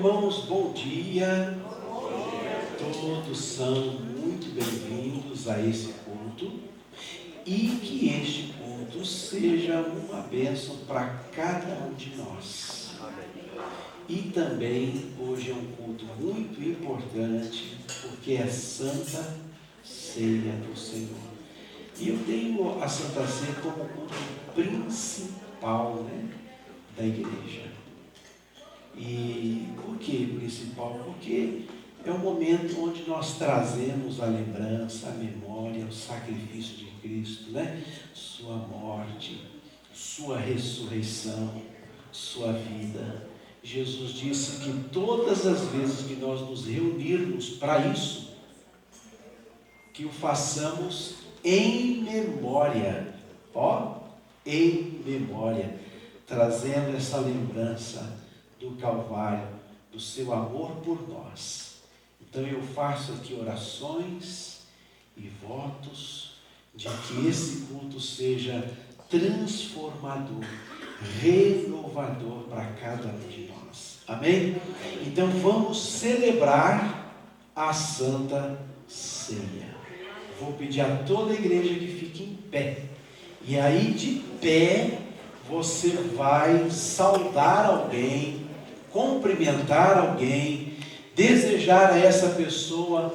irmãos, bom dia. Todos são muito bem-vindos a esse culto e que este culto seja uma bênção para cada um de nós. E também hoje é um culto muito importante porque é Santa Ceia do Senhor. E eu tenho a Santa Ceia como culto principal, da igreja. E por que principal? Porque é um momento onde nós trazemos a lembrança, a memória, o sacrifício de Cristo, Sua morte, sua ressurreição, sua vida. Jesus disse que todas as vezes que nós nos reunirmos para isso, que o façamos em memória, em memória, trazendo essa lembrança do Calvário, do seu amor por nós. Então eu faço aqui orações e votos de que esse culto seja transformador, renovador para cada um de nós. Amém? Então vamos celebrar a Santa Ceia. Vou pedir a toda a igreja que fique em pé. E aí de pé você vai saudar alguém, cumprimentar alguém, desejar a essa pessoa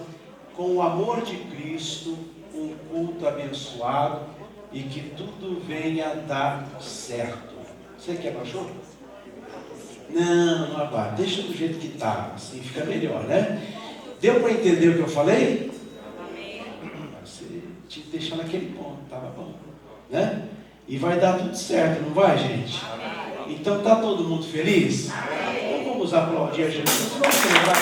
com o amor de Cristo, um culto abençoado e que tudo venha dar certo. Você quer cachorro? Não abate. Deixa do jeito que está, assim fica melhor, Deu para entender o que eu falei? Você tinha que deixar naquele ponto, estava bom, E vai dar tudo certo, não vai, gente? Então está todo mundo feliz? Então vamos aplaudir a Jesus. Vamos celebrar.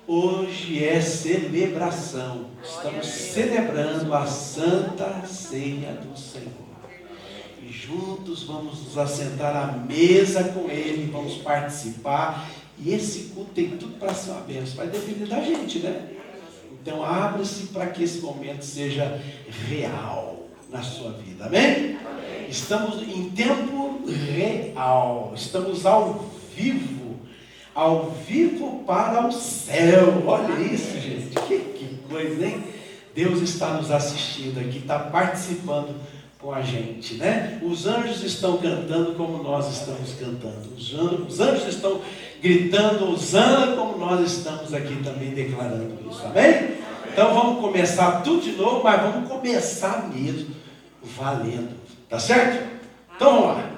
Hoje é celebração, estamos celebrando a Santa Ceia do Senhor. E juntos vamos nos assentar à mesa com Ele, vamos participar. E esse culto tem tudo para ser uma bênção, vai depender da gente, Então abra-se para que esse momento seja real na sua vida, amém? Estamos em tempo real, estamos ao vivo para o céu. Olha isso, gente, que coisa, hein? Deus está nos assistindo aqui, está participando com a gente, Os anjos estão cantando como nós estamos cantando, os anjos estão gritando hosana como nós estamos aqui também declarando isso, amém? Então vamos começar tudo de novo, mas vamos começar mesmo valendo, tá certo? Então vamos lá.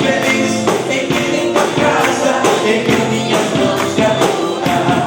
Feliz em minha casa, em minhas mãos de adorar.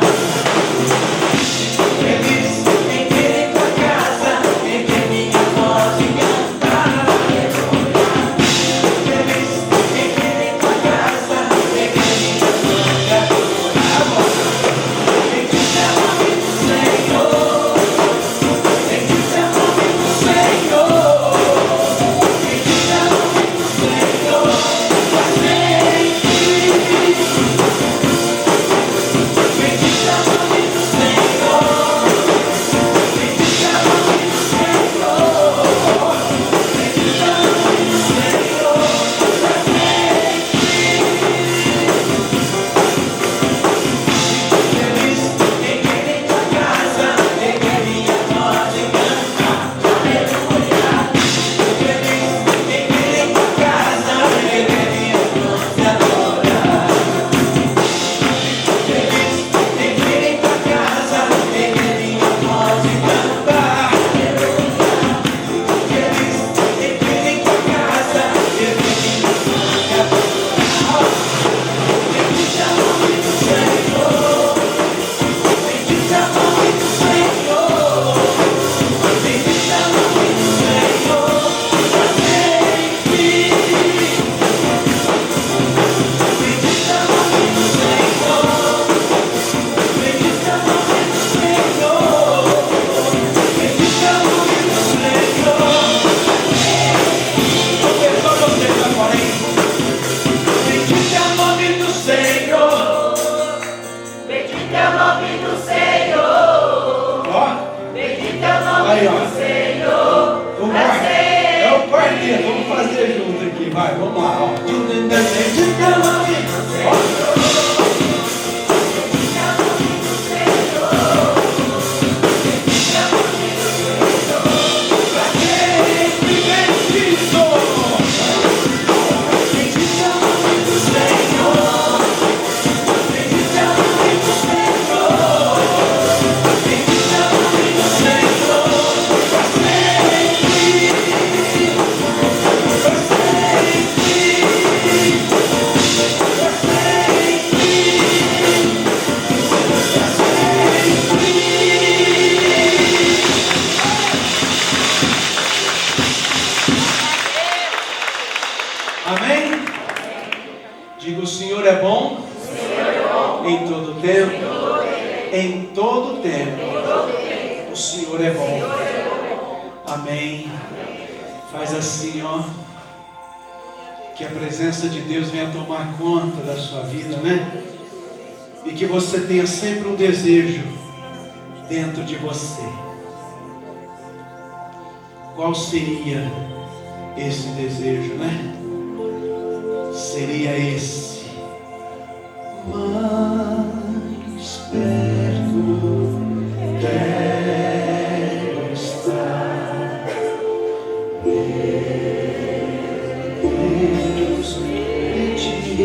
Amém? Diga: o Senhor é bom em todo tempo. Em todo tempo. O Senhor é bom. Amém. Faz assim, ó. Que a presença de Deus venha tomar conta da sua vida, né? E que você tenha sempre um desejo dentro de você. Qual seria esse desejo, né? Seria esse: mais perto quero estar, Deus, de ti.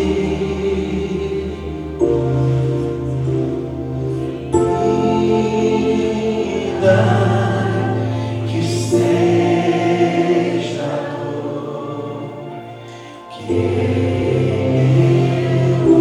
Que seja dor, que eu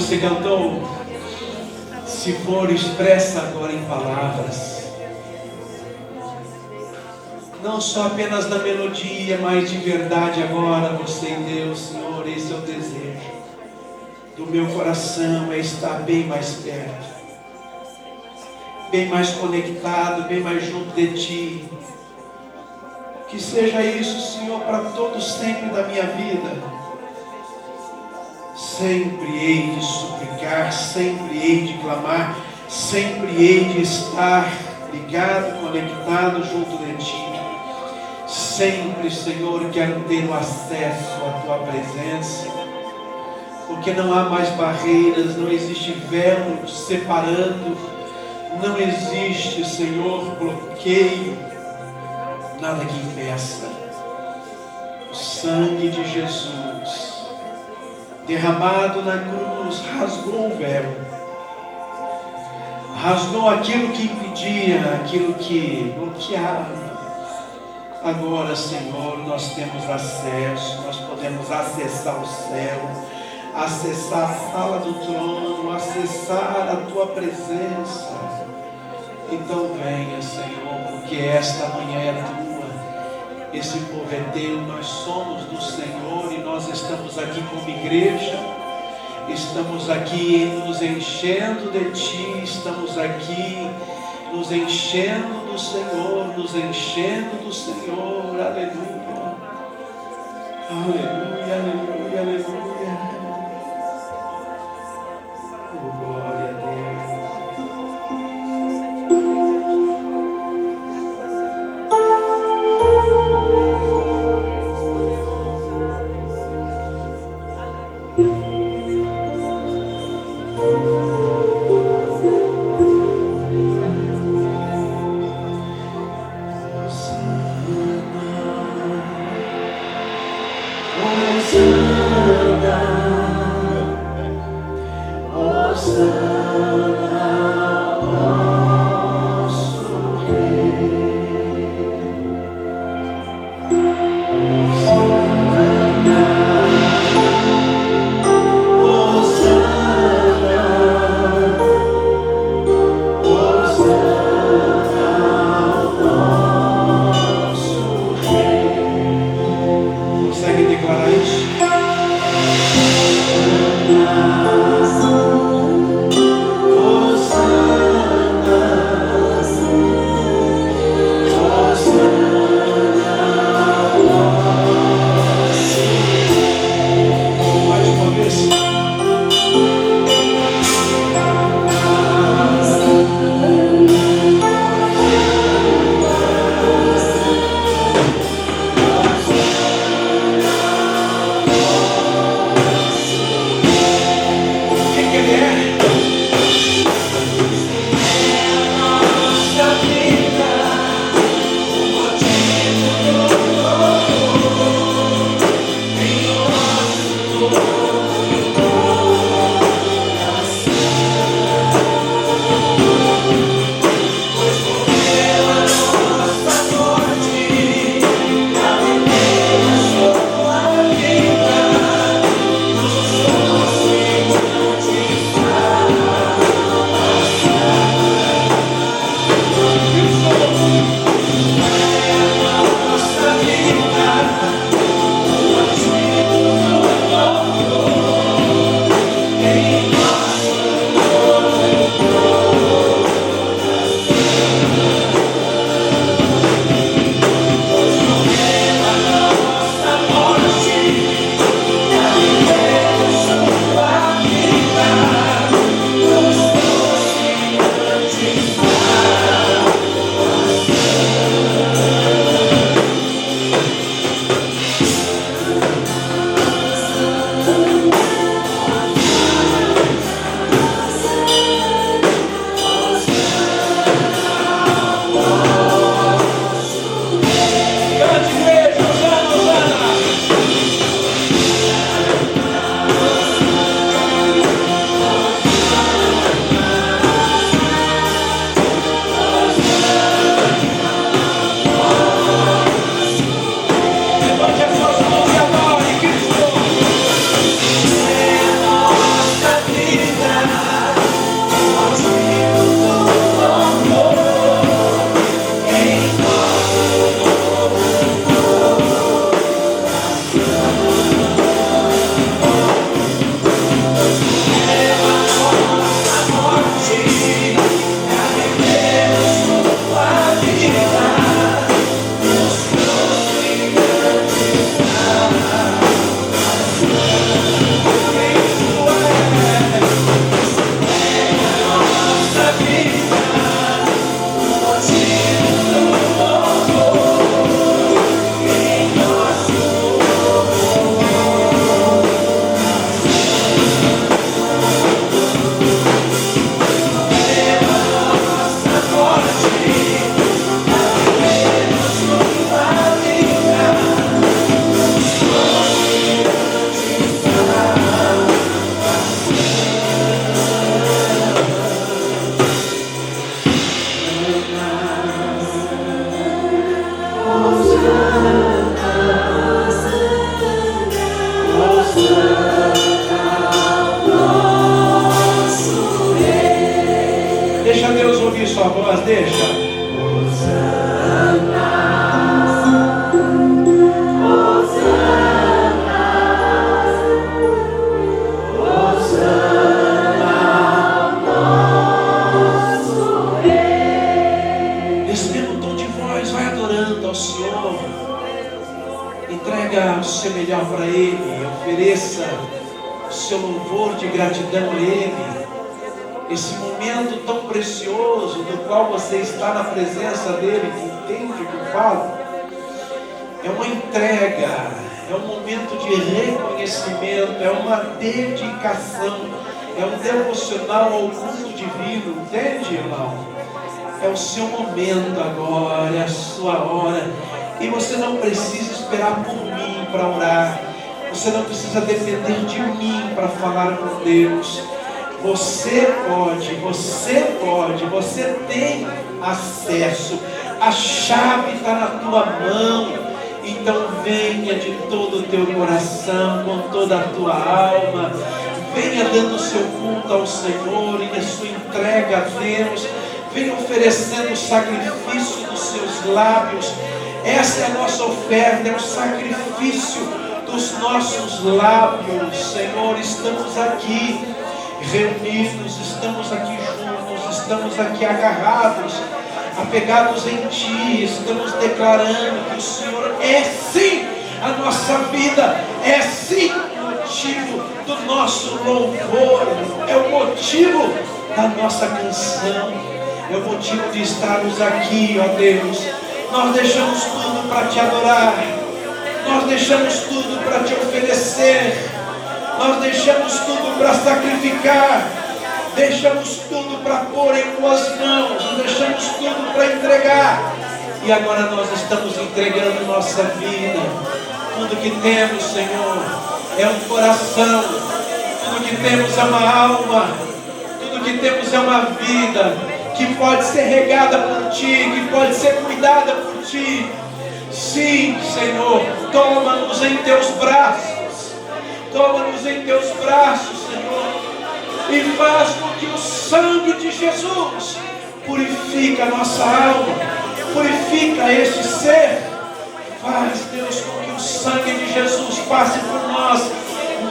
você cantou, se for, expressa agora em palavras. Não só apenas na melodia, mas de verdade agora, você e Deus, Senhor, esse é o desejo do meu coração, é estar bem mais perto, bem mais conectado, bem mais junto de Ti. Que seja isso, Senhor, para todo sempre da minha vida. Sempre hei de suplicar, sempre hei de clamar, sempre hei de estar ligado, conectado junto de Ti. Sempre, Senhor, quero ter o acesso à Tua presença, porque não há mais barreiras, não existe véu separando, não existe, Senhor, bloqueio, nada que impeça. O sangue de Jesus, derramado na cruz, rasgou o véu, rasgou aquilo que impedia, aquilo que bloqueava. Agora, Senhor, nós temos acesso, nós podemos acessar o céu, acessar a sala do trono, acessar a Tua presença. Então venha, Senhor, porque esta manhã é Tua, esse povo é Teu, nós somos do Senhor e nós estamos aqui como igreja, estamos aqui nos enchendo de Ti, estamos aqui nos enchendo do Senhor, nos enchendo do Senhor. Aleluia, aleluia, aleluia, aleluia. Oh, glória a Deus. Deixa Deus ouvir sua voz, deixa. Nesse mesmo tom de voz, vai adorando ao Senhor. Entrega o seu melhor para Ele. Ofereça o seu louvor de gratidão a Ele. Esse momento tão precioso do qual você está na presença dEle, que entende o que eu falo, é uma entrega, é um momento de reconhecimento, é uma dedicação, é um devocional ao culto divino, entende, irmão? É o seu momento agora, é a sua hora, e você não precisa esperar por mim para orar, você não precisa depender de mim para falar com Deus. Você tem acesso, a chave está na tua mão, então venha de todo o teu coração, com toda a tua alma, venha dando o seu culto ao Senhor e a sua entrega a Deus, venha oferecendo o sacrifício dos seus lábios. Essa é a nossa oferta, é o sacrifício dos nossos lábios. Senhor, estamos aqui reunidos, estamos aqui juntos, estamos aqui agarrados, apegados em Ti, estamos declarando que o Senhor é sim a nossa vida, é sim o motivo do nosso louvor, é o motivo da nossa canção, é o motivo de estarmos aqui, ó Deus. Nós deixamos tudo para Te adorar, nós deixamos tudo para Te oferecer, nós deixamos tudo para sacrificar, deixamos tudo para pôr em Tuas mãos, deixamos tudo para entregar, e agora nós estamos entregando nossa vida. Tudo que temos, Senhor, é um coração, tudo que temos é uma alma, tudo que temos é uma vida que pode ser regada por Ti, que pode ser cuidada por Ti. Sim, Senhor, toma-nos em Teus braços. Toma-nos em Teus braços, Senhor, e faz com que o sangue de Jesus purifique a nossa alma, purifica este ser. Faz, Deus, com que o sangue de Jesus passe por nós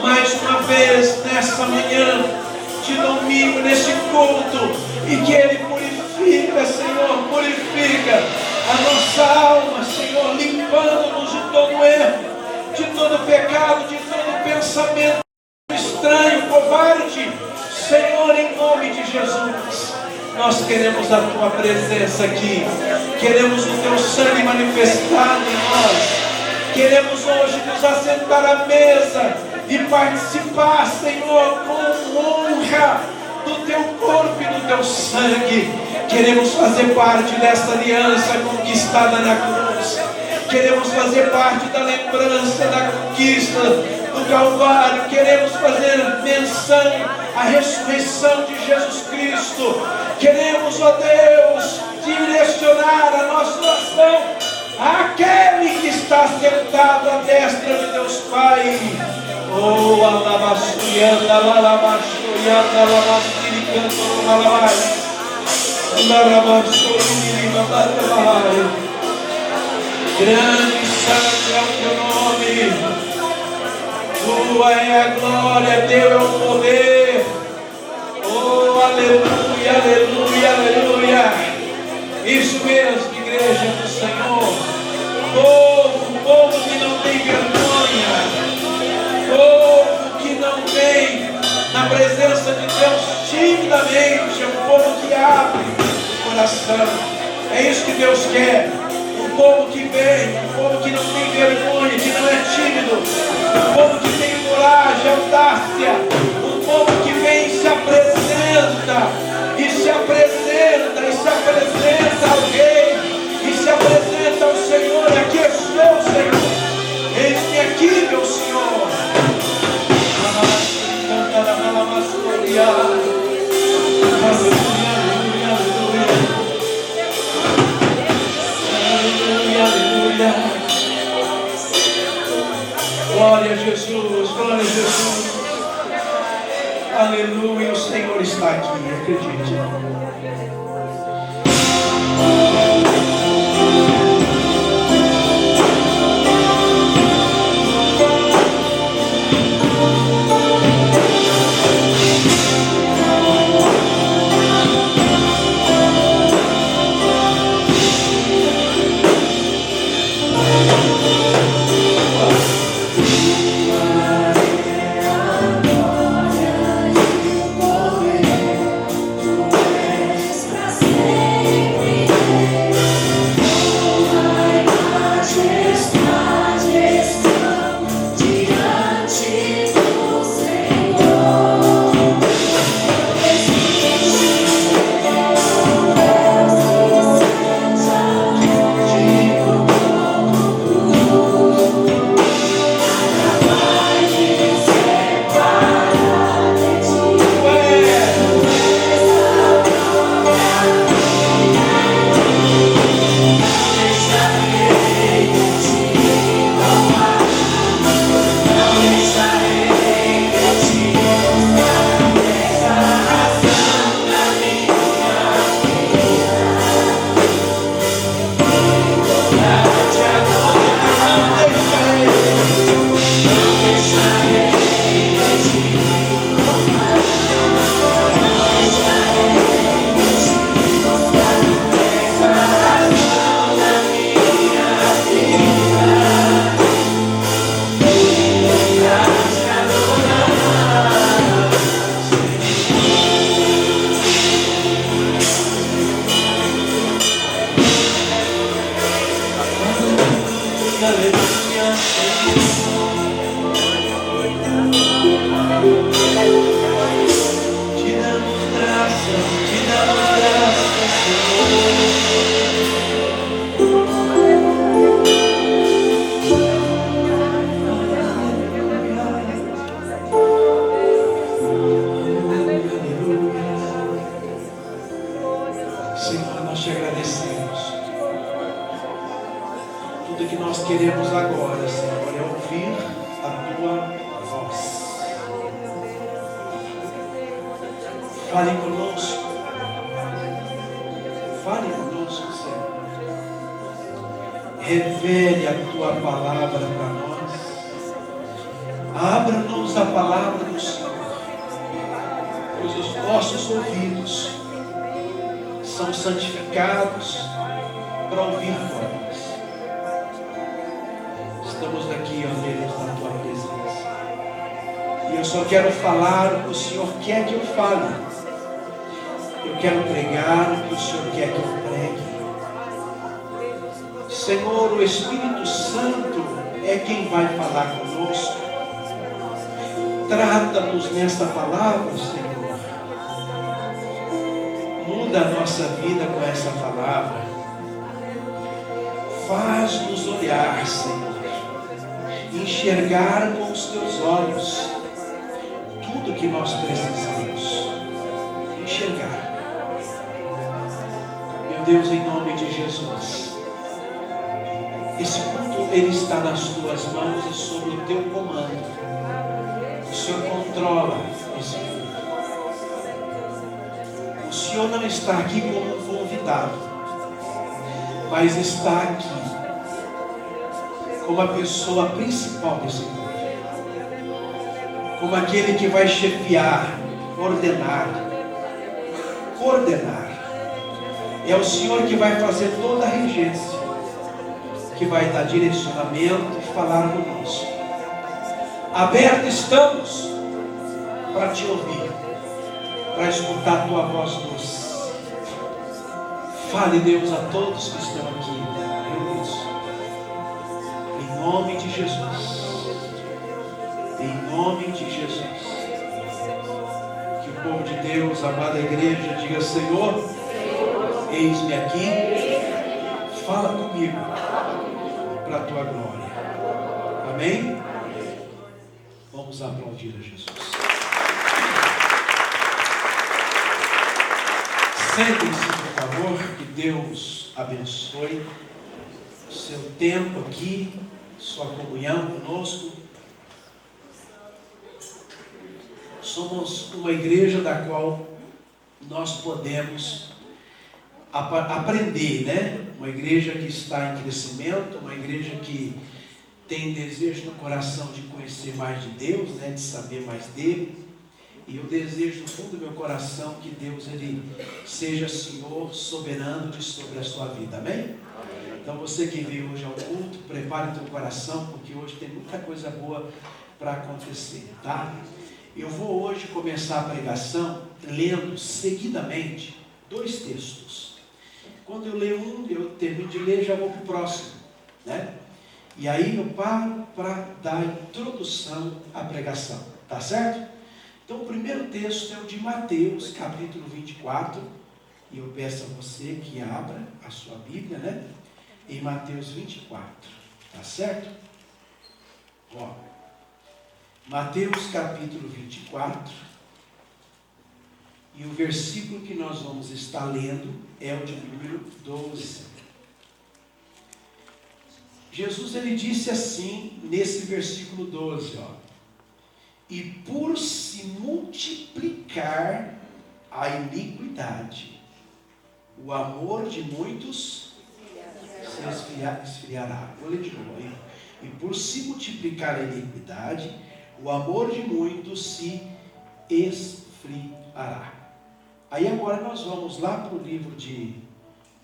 mais uma vez nessa manhã de domingo, nesse culto, e que Ele purifica, Senhor, purifica a nossa alma, Senhor, limpando-nos de todo erro, de todo pecado, de todo pensamento estranho, covarde. Senhor, em nome de Jesus, nós queremos a Tua presença aqui, queremos o Teu sangue manifestado em nós, queremos hoje nos assentar à mesa e participar, Senhor, com honra do Teu corpo e do Teu sangue. Queremos fazer parte dessa aliança conquistada na cruz, queremos fazer parte da lembrança da conquista do Calvário, queremos fazer menção à ressurreição de Jesus Cristo, queremos, ó Deus, direcionar a nossa oração àquele que está sentado à destra de Deus Pai. Oh, alabasturianda, lalabasturianda, alabastiricando, alabai. Larabasturianda, alabai. Grande e santo é o teu nome. Tua é a glória, teu é o poder. Oh, aleluia, aleluia, aleluia. Isso mesmo, igreja do Senhor. Povo que não tem vergonha. Povo que não vem na presença de Deus timidamente. É um povo que abre o coração. É isso que Deus quer. Um povo que vem, um povo que não tem vergonha, que não é tímido, um povo que tem coragem, audácia, um povo que vem e se apresenta, e se apresenta, e se apresenta ao Rei, e se apresenta ao Senhor. E aqui estou, Senhor, eis-me aqui, meu Senhor. Aleluia, aleluia. Glória a Jesus, glória a Jesus. Aleluia, o Senhor está aqui, acredite. Senhor, nós te agradecemos. Tudo que nós queremos agora, Senhor, é ouvir a tua voz. Fale conosco. Fale conosco, Senhor. Revele a tua palavra para nós. Abra-nos a palavra do Senhor, pois os nossos ouvidos são santificados para ouvir voz. Estamos aqui, ó Deus, na tua presença. E eu só quero falar o que o Senhor quer que eu fale. Eu quero pregar o que o Senhor quer que eu pregue. Senhor, o Espírito Santo é quem vai falar conosco. Trata-nos nesta palavra, Senhor. Muda a nossa vida com essa palavra. Faz-nos olhar, Senhor. Enxergar com os teus olhos tudo que nós precisamos. Enxergar. Meu Deus, em nome de Jesus. Esse culto, ele está nas tuas mãos e sob o teu comando. Senhor controla esse culto. O Senhor não está aqui como um convidado, mas está aqui como a pessoa principal desse culto, como aquele que vai chefiar, coordenar. É o Senhor que vai fazer toda a regência, que vai dar direcionamento e falar conosco. Abertos estamos para te ouvir, para escutar a tua voz doce. Fale, Deus, a todos que estão aqui reunidos. Em nome de Jesus. Em nome de Jesus. Que o povo de Deus, amada igreja, diga: Senhor, eis-me aqui. Fala comigo para a tua glória. Amém? Vamos aplaudir a Jesus. Sentem-se, por favor, que Deus abençoe o seu tempo aqui, sua comunhão conosco. Somos uma igreja da qual nós podemos aprender, né? Uma igreja que está em crescimento, uma igreja que tem desejo no coração de conhecer mais de Deus, né? De saber mais dele. E eu desejo do fundo do meu coração que Deus, Ele seja Senhor soberano sobre a sua vida, amém? Então você que veio hoje ao culto, prepare o teu coração, porque hoje tem muita coisa boa para acontecer, tá? Eu vou hoje começar a pregação lendo seguidamente 2 textos. Quando eu leio um, eu termino de ler, já vou para o próximo, né? E aí eu paro para dar introdução à pregação, tá certo? Então o primeiro texto é o de Mateus, capítulo 24, e eu peço a você que abra a sua Bíblia, né? Em Mateus 24, tá certo? Ó, Mateus capítulo 24, e o versículo que nós vamos estar lendo é o de número 12. Jesus, ele disse assim, nesse versículo 12, ó: e por se multiplicar a iniquidade, o amor de muitos se esfriará. Vou ler de novo aí. E por se multiplicar a iniquidade, o amor de muitos se esfriará. Aí agora nós vamos lá para o livro de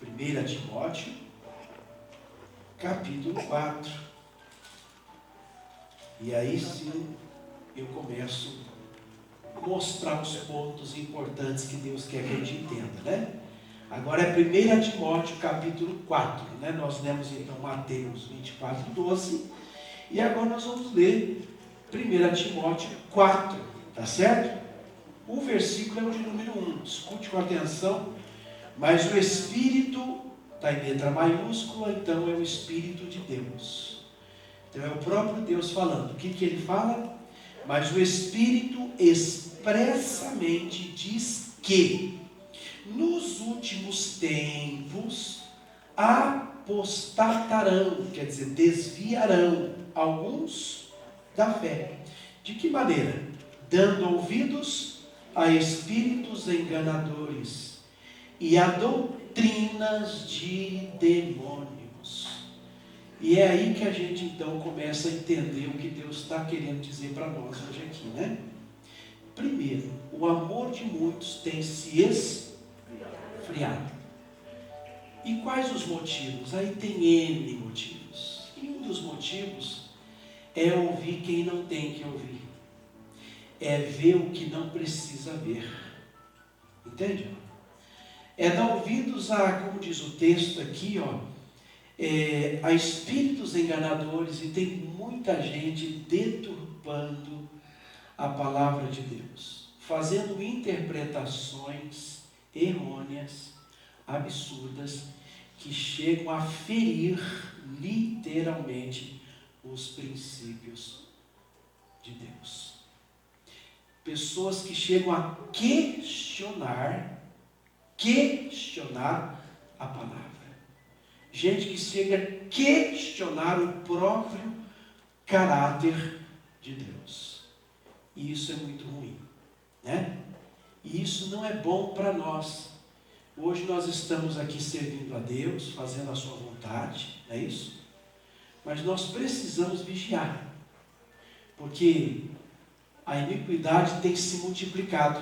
1 Timóteo, capítulo 4. E aí sim eu começo a mostrar os pontos importantes que Deus quer que a gente entenda, né? Agora é 1 Timóteo, capítulo 4, né? Nós lemos então Mateus 24, 12. E agora nós vamos ler 1 Timóteo 4, tá certo? O versículo é o de número 1. Escute com atenção. Mas o Espírito, está em letra maiúscula, então é o Espírito de Deus. Então é o próprio Deus falando. O que ele fala? Mas o Espírito expressamente diz que nos últimos tempos apostatarão, quer dizer, desviarão alguns da fé. De que maneira? Dando ouvidos a espíritos enganadores e a doutrinas de demônios. E é aí que a gente então começa a entender o que Deus está querendo dizer para nós hoje aqui, né? Primeiro, o amor de muitos tem se esfriado. E quais os motivos? Aí tem N motivos. E um dos motivos é ouvir quem não tem que ouvir. É ver o que não precisa ver. Entende? É dar ouvidos a, como diz o texto aqui, ó, a espíritos enganadores, e tem muita gente deturpando a palavra de Deus, fazendo interpretações errôneas, absurdas, que chegam a ferir literalmente os princípios de Deus. Pessoas que chegam a questionar a palavra. Gente que chega a questionar o próprio caráter de Deus. E isso é muito ruim, né? E isso não é bom para nós. Hoje nós estamos aqui servindo a Deus, fazendo a sua vontade, não é isso? Mas nós precisamos vigiar, porque a iniquidade tem se multiplicado.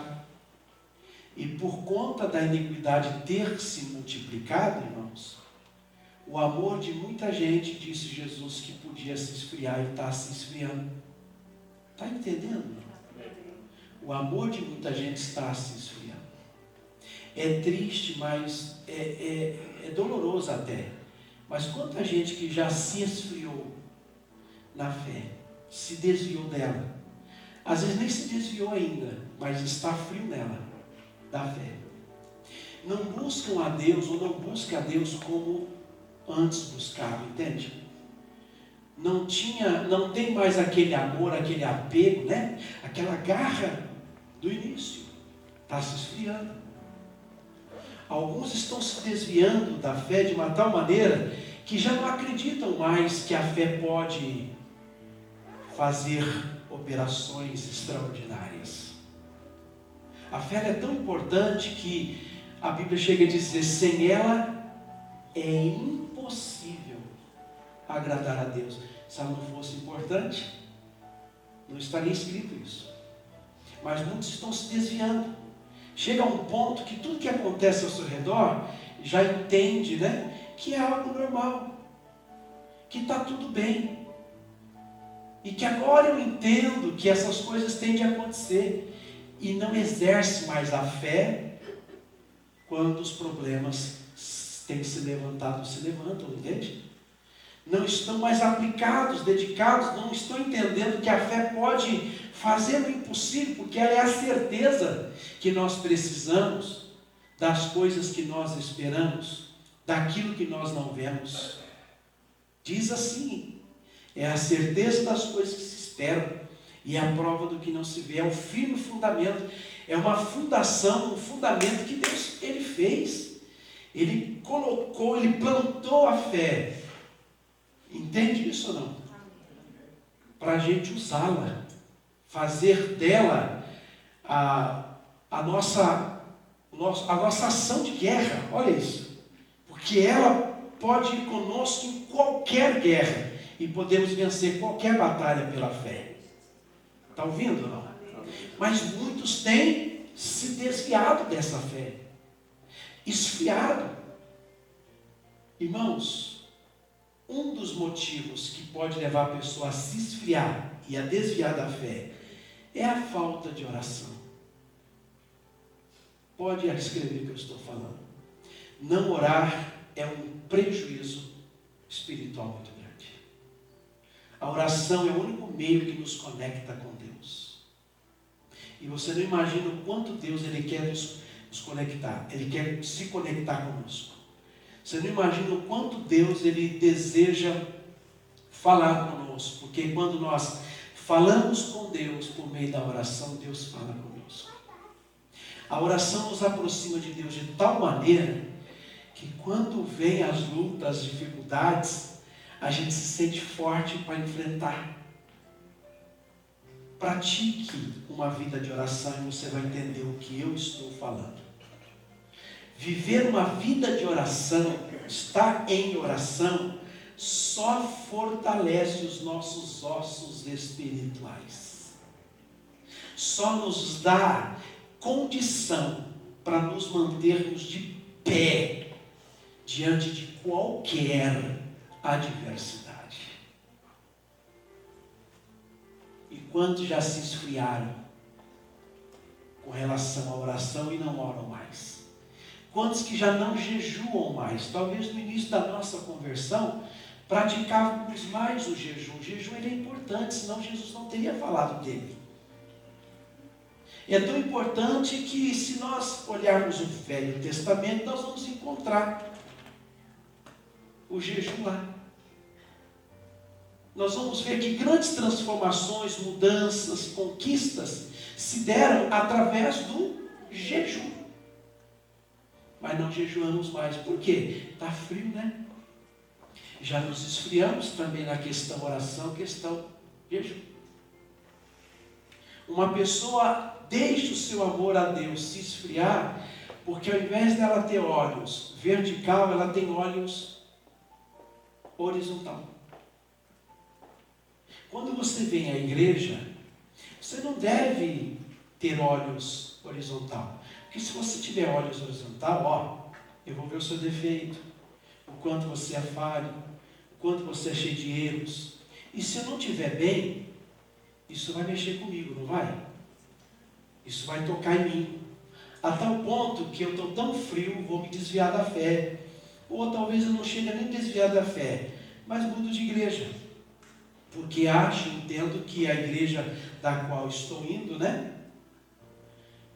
E por conta da iniquidade ter se multiplicado, irmãos, o amor de muita gente, disse Jesus, que podia se esfriar e está se esfriando. Está entendendo? O amor de muita gente está se esfriando. É triste, mas é doloroso até. Mas quanta gente que já se esfriou na fé, se desviou dela. Às vezes nem se desviou ainda, mas está frio nela, da fé. Não buscam a Deus, ou não buscam a Deus como antes buscavam, entende? Não tem mais aquele amor, aquele apego, né? Aquela garra do início. Está se esfriando. Alguns estão se desviando da fé de uma tal maneira que já não acreditam mais que a fé pode fazer operações extraordinárias. A fé é tão importante que a Bíblia chega a dizer: sem ela é impossível agradar a Deus. Se ela não fosse importante, não estaria escrito isso. Mas muitos estão se desviando. Chega a um ponto que tudo que acontece ao seu redor já entende, né, que é algo normal, que está tudo bem, e que agora eu entendo que essas coisas têm de acontecer, e não exerce mais a fé quando os problemas têm se levantam, entende? Não estão mais aplicados, dedicados, não estão entendendo que a fé pode fazer o impossível, porque ela é a certeza que nós precisamos das coisas que nós esperamos, daquilo que nós não vemos. Diz assim: é a certeza das coisas que se esperam e a prova do que não se vê. É o firme fundamento, é uma fundação, um fundamento que Deus ele fez. Ele colocou, ele plantou a fé. Entende isso ou não? Para a gente usá-la, fazer dela a nossa ação de guerra. Olha isso. Porque ela pode ir conosco em qualquer guerra e podemos vencer qualquer batalha pela fé. Está ouvindo ou não? Mas muitos têm se desviado dessa fé, esfriado. Irmãos, um dos motivos que pode levar a pessoa a se esfriar e a desviar da fé é a falta de oração. Pode escrever o que eu estou falando. Não orar é um prejuízo espiritual muito grande. A oração é o único meio que nos conecta com Deus. E você não imagina o quanto Deus ele quer nos conectar. Ele quer se conectar conosco. Você não imagina o quanto Deus ele deseja falar conosco. Porque quando nós falamos com Deus por meio da oração, Deus fala conosco. A oração nos aproxima de Deus de tal maneira que quando vem as lutas, as dificuldades, a gente se sente forte para enfrentar. Pratique uma vida de oração e você vai entender o que eu estou falando. Viver uma vida de oração, estar em oração, só fortalece os nossos ossos espirituais. Só nos dá condição para nos mantermos de pé diante de qualquer adversidade. E quantos já se esfriaram com relação à oração e não oram mais? Quantos que já não jejuam mais? Talvez no início da nossa conversão praticávamos mais o jejum. O jejum ele é importante, senão Jesus não teria falado dele. É tão importante que se nós olharmos o Velho Testamento, nós vamos encontrar o jejum lá. Nós vamos ver que grandes transformações, mudanças, conquistas se deram através do jejum. Mas não jejuamos mais. Por quê? Está frio, né? Já nos esfriamos também na questão oração, questão jejum. Uma pessoa deixa o seu amor a Deus se esfriar, porque ao invés dela ter olhos vertical, ela tem olhos horizontal. Quando você vem à igreja, você não deve ter olhos horizontal. Porque se você tiver olhos horizontal, eu vou ver o seu defeito, o quanto você é falho, o quanto você é cheio de erros. E se eu não estiver bem, isso vai mexer comigo, não vai? Isso vai tocar em mim. A tal ponto que eu estou tão frio, vou me desviar da fé. Ou talvez eu não chegue a nem desviar da fé, mas mudo de igreja. Porque acho, entendo que a igreja da qual estou indo,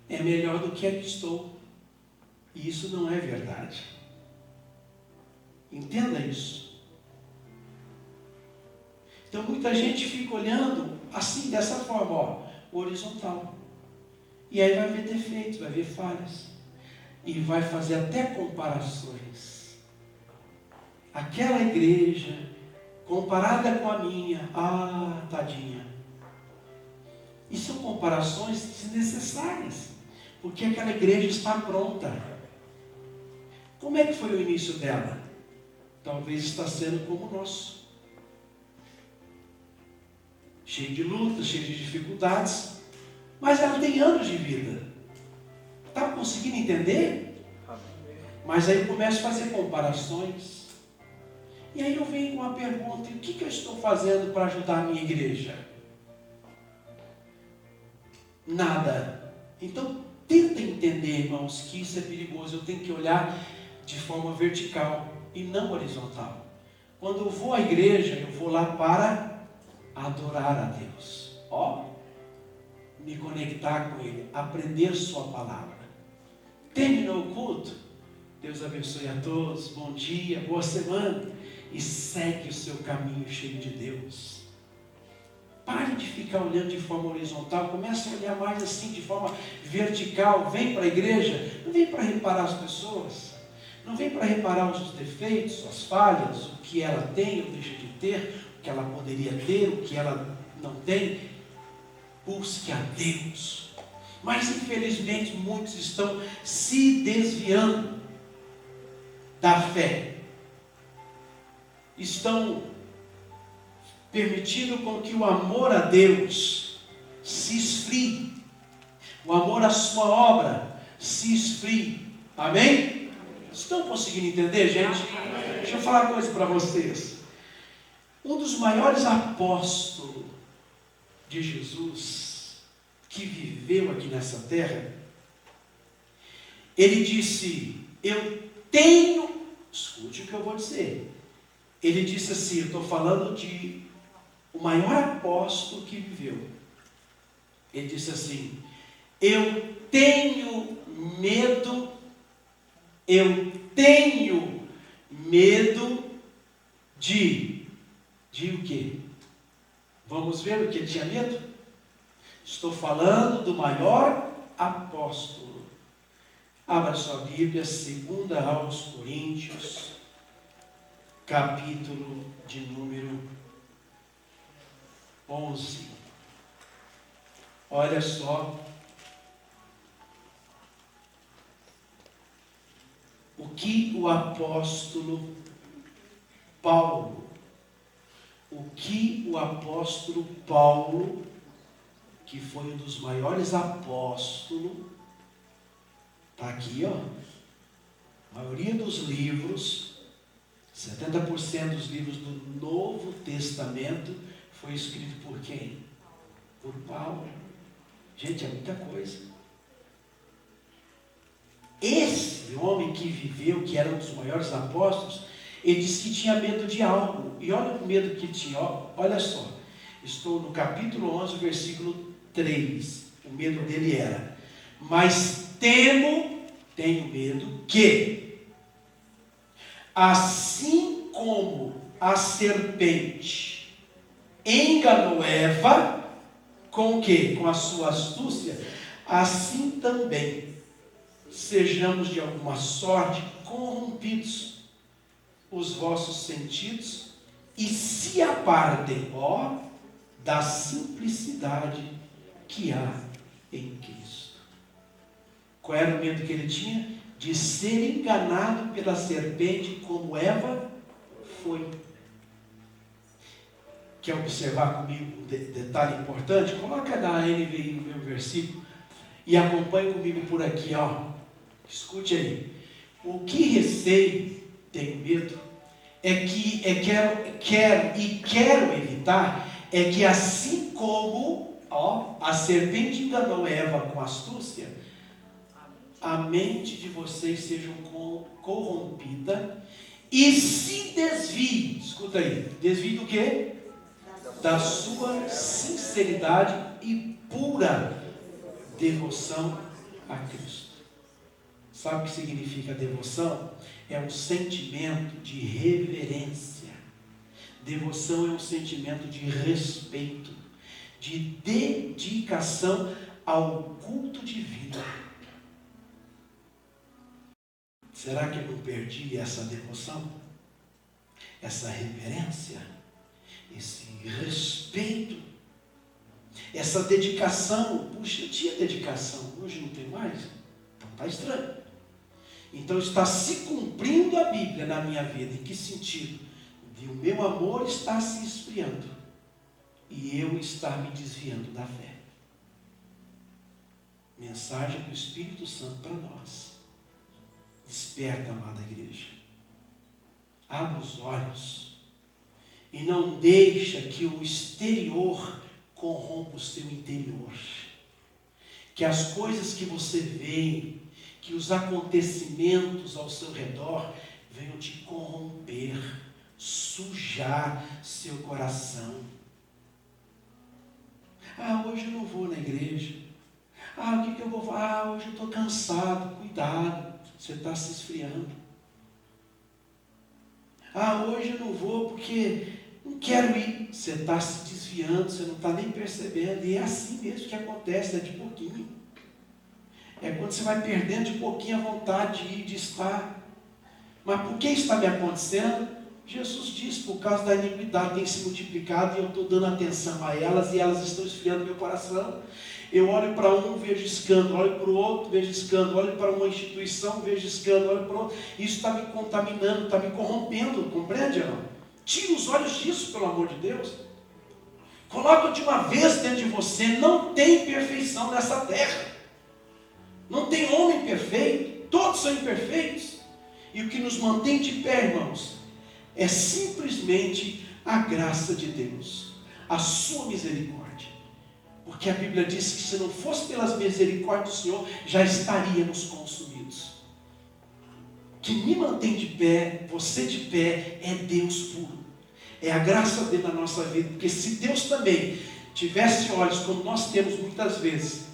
é melhor do que a que estou. E isso não é verdade. Entenda isso. Então muita gente fica olhando assim, dessa forma, horizontal. E aí vai ver defeitos, vai ver falhas. E vai fazer até comparações. Aquela igreja, comparada com a minha, tadinha. E são comparações desnecessárias, porque aquela igreja está pronta. Como é que foi o início dela? Talvez está sendo como o nosso. Cheio de lutas, cheio de dificuldades, mas ela tem anos de vida. Está conseguindo entender? Mas aí eu começo a fazer comparações. E aí eu venho com uma pergunta: o que eu estou fazendo para ajudar a minha igreja? Nada. Então tenta entender, irmãos, que isso é perigoso. Eu tenho que olhar de forma vertical e não horizontal. Quando eu vou à igreja, eu vou lá para adorar a Deus. Me conectar com Ele, aprender sua palavra. Terminou o culto? Deus abençoe a todos, bom dia, boa semana, e segue o seu caminho cheio de Deus. Pare de ficar olhando de forma horizontal, comece a olhar mais assim, de forma vertical. Vem para a igreja, não vem para reparar as pessoas, não vem para reparar os defeitos, as falhas, o que ela tem ou deixa de ter, o que ela poderia ter, o que ela não tem. Busque a Deus. Mas infelizmente muitos estão se desviando da fé. Estão permitindo com que o amor a Deus se esfrie. O amor à sua obra se esfrie. Amém? Estão conseguindo entender, gente? Deixa eu falar uma coisa para vocês. Um dos maiores apóstolos de Jesus, que viveu aqui nessa terra, ele disse: eu tenho, escute o que eu vou dizer. Ele disse assim, eu estou falando de o maior apóstolo que viveu. Ele disse assim: eu tenho medo de o quê? Vamos ver o que ele tinha medo? Estou falando do maior apóstolo. Abra sua Bíblia, 2 aos Coríntios, capítulo de número 11. Olha só o que o apóstolo Paulo, que foi um dos maiores apóstolos, está aqui, a maioria dos livros, 70% dos livros do Novo Testamento foi escrito por quem? Por Paulo. Gente, é muita coisa. Esse homem que viveu, que era um dos maiores apóstolos, ele disse que tinha medo de algo. E olha o medo que tinha. Olha só. Estou no capítulo 11, versículo 3. O medo dele era: mas tenho medo que, assim como a serpente enganou Eva, com o quê? Com a sua astúcia, assim também sejamos de alguma sorte corrompidos os vossos sentidos e se apartem, da simplicidade que há em Cristo. Qual era o medo que ele tinha? De ser enganado pela serpente como Eva foi. Quer observar comigo um detalhe importante? Coloca na NVI o meu versículo e acompanhe comigo por aqui, ó. Escute aí. O que receio, tenho medo, quero evitar, é que assim como a serpente enganou Eva com astúcia, a mente de vocês seja corrompida e se desvie. Escuta aí, desvie do quê? Da sua sinceridade e pura devoção a Cristo. Sabe o que significa devoção? É um sentimento de reverência. Devoção é um sentimento de respeito, de dedicação ao culto divino. Será que eu não perdi essa devoção? Essa reverência? Esse respeito? Essa dedicação? Puxa, eu tinha dedicação, hoje não tem mais? Então está estranho. Então está se cumprindo a Bíblia na minha vida. Em que sentido? De o meu amor estar se esfriando e eu estar me desviando da fé. Mensagem do Espírito Santo para nós. Desperta, amada igreja. Abra os olhos e não deixa que o exterior corrompa o seu interior. Que as coisas que você vê, que os acontecimentos ao seu redor venham te corromper, sujar seu coração. Hoje eu não vou na igreja. O que eu vou falar? Hoje eu estou cansado. Cuidado, você está se esfriando. Hoje eu não vou porque não quero ir. Você está se desviando, você não está nem percebendo. E é assim mesmo que acontece, é de pouquinho. É quando você vai perdendo de pouquinho a vontade de ir, de estar. Mas por que está me acontecendo? Jesus disse, por causa da iniquidade tem se multiplicado e eu estou dando atenção a elas e elas estão esfriando meu coração. Eu olho para um, vejo escândalo, olho para o outro, vejo escândalo, olho para uma instituição, vejo escândalo, olho para o outro. Isso está me contaminando, está me corrompendo, compreende ou não? Tire os olhos disso, pelo amor de Deus. Coloca de uma vez dentro de você, não tem perfeição nessa terra. Não tem homem perfeito, todos são imperfeitos. E o que nos mantém de pé, irmãos, é simplesmente a graça de Deus, a sua misericórdia. Porque a Bíblia diz que se não fosse pelas misericórdias do Senhor, já estaríamos consumidos. O que me mantém de pé, você de pé, é Deus puro. É a graça dele na nossa vida. Porque se Deus também tivesse olhos como nós temos muitas vezes,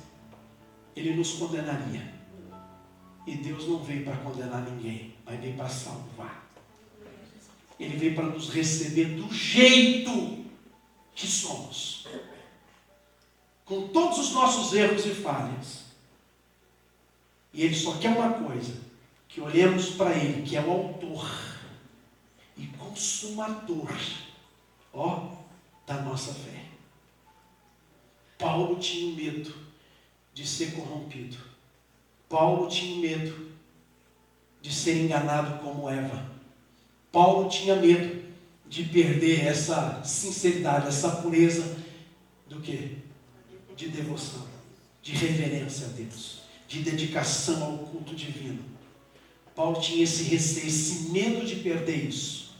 Ele nos condenaria. E Deus não veio para condenar ninguém, mas veio para salvar. Ele veio para nos receber do jeito que somos. Com todos os nossos erros e falhas. E Ele só quer uma coisa, que olhemos para Ele, que é o autor e consumador, da nossa fé. Paulo tinha medo de ser corrompido. Paulo tinha medo de ser enganado como Eva. Paulo tinha medo de perder essa sinceridade, essa pureza do quê? De devoção, de reverência a Deus, de dedicação ao culto divino. Paulo tinha esse receio, esse medo de perder isso.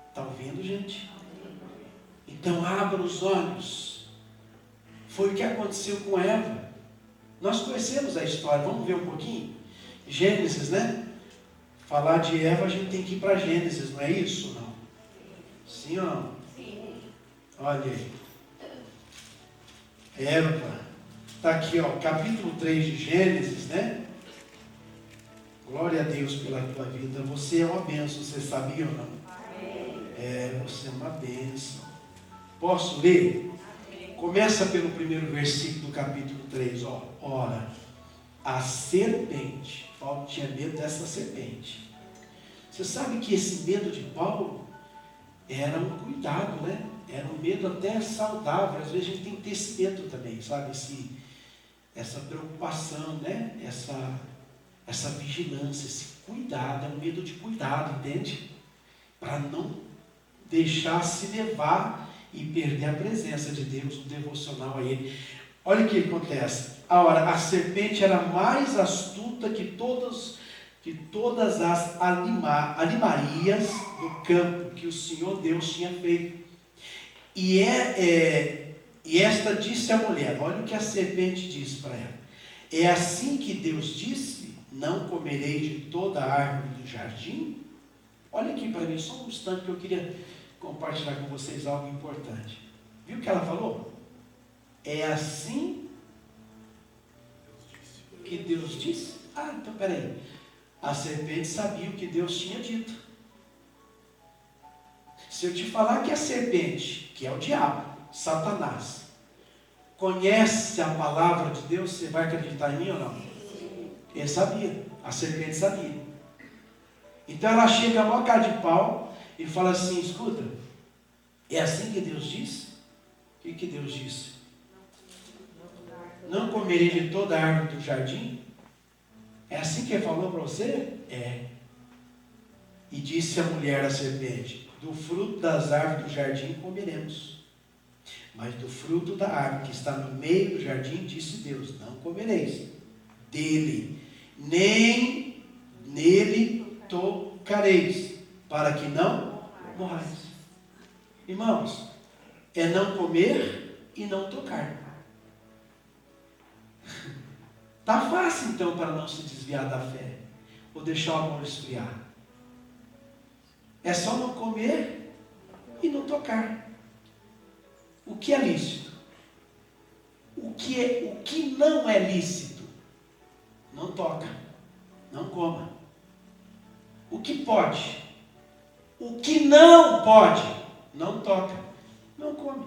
Está ouvindo, gente? Então abra os olhos. Foi o que aconteceu com Eva. Nós conhecemos a história, vamos ver um pouquinho? Gênesis, né? Falar de Eva, a gente tem que ir para Gênesis, não é isso? Não? Sim ou não? Sim. Olha aí. Eva. Está aqui, capítulo 3 de Gênesis, né? Glória a Deus pela tua vida. Você é uma bênção, você sabia ou não? Amém. Você é uma bênção. Posso ler? Amém. Começa pelo primeiro versículo do capítulo 3, Ora, a serpente. Paulo tinha medo dessa serpente. Você sabe que esse medo de Paulo era um cuidado, né? Era um medo até saudável. Às vezes a gente tem que ter esse medo também, sabe? Essa preocupação, né? Essa vigilância, esse cuidado. É um medo de cuidado, entende? Para não deixar se levar e perder a presença de Deus, o devocional a Ele. Olha o que acontece. Ora, a serpente era mais astuta que todas as animarias do campo que o Senhor Deus tinha feito. E esta disse à mulher, olha o que a serpente disse para ela. É assim que Deus disse, não comerei de toda a árvore do jardim? Olha aqui para mim, só um instante que eu queria compartilhar com vocês algo importante. Viu o que ela falou? É assim que Deus disse? Ah, então peraí. A serpente sabia o que Deus tinha dito. Se eu te falar que a serpente, que é o diabo, Satanás, conhece a palavra de Deus, você vai acreditar em mim ou não? Ele sabia, a serpente sabia. Então ela chega a maior cara de pau e fala assim, escuta, é assim que Deus disse? O que Deus disse? Não comerei de toda a árvore do jardim? É assim que ele falou para você? É. E disse a mulher à serpente, do fruto das árvores do jardim comeremos. Mas do fruto da árvore que está no meio do jardim, disse Deus, não comereis dele, nem nele tocareis, para que não morrais. Irmãos, é não comer e não tocar. Está fácil então para não se desviar da fé, ou deixar o amor esfriar. É só não comer e não tocar. O que é lícito? O que não é lícito? Não toca, não coma. O que pode? O que não pode? Não toca, não come.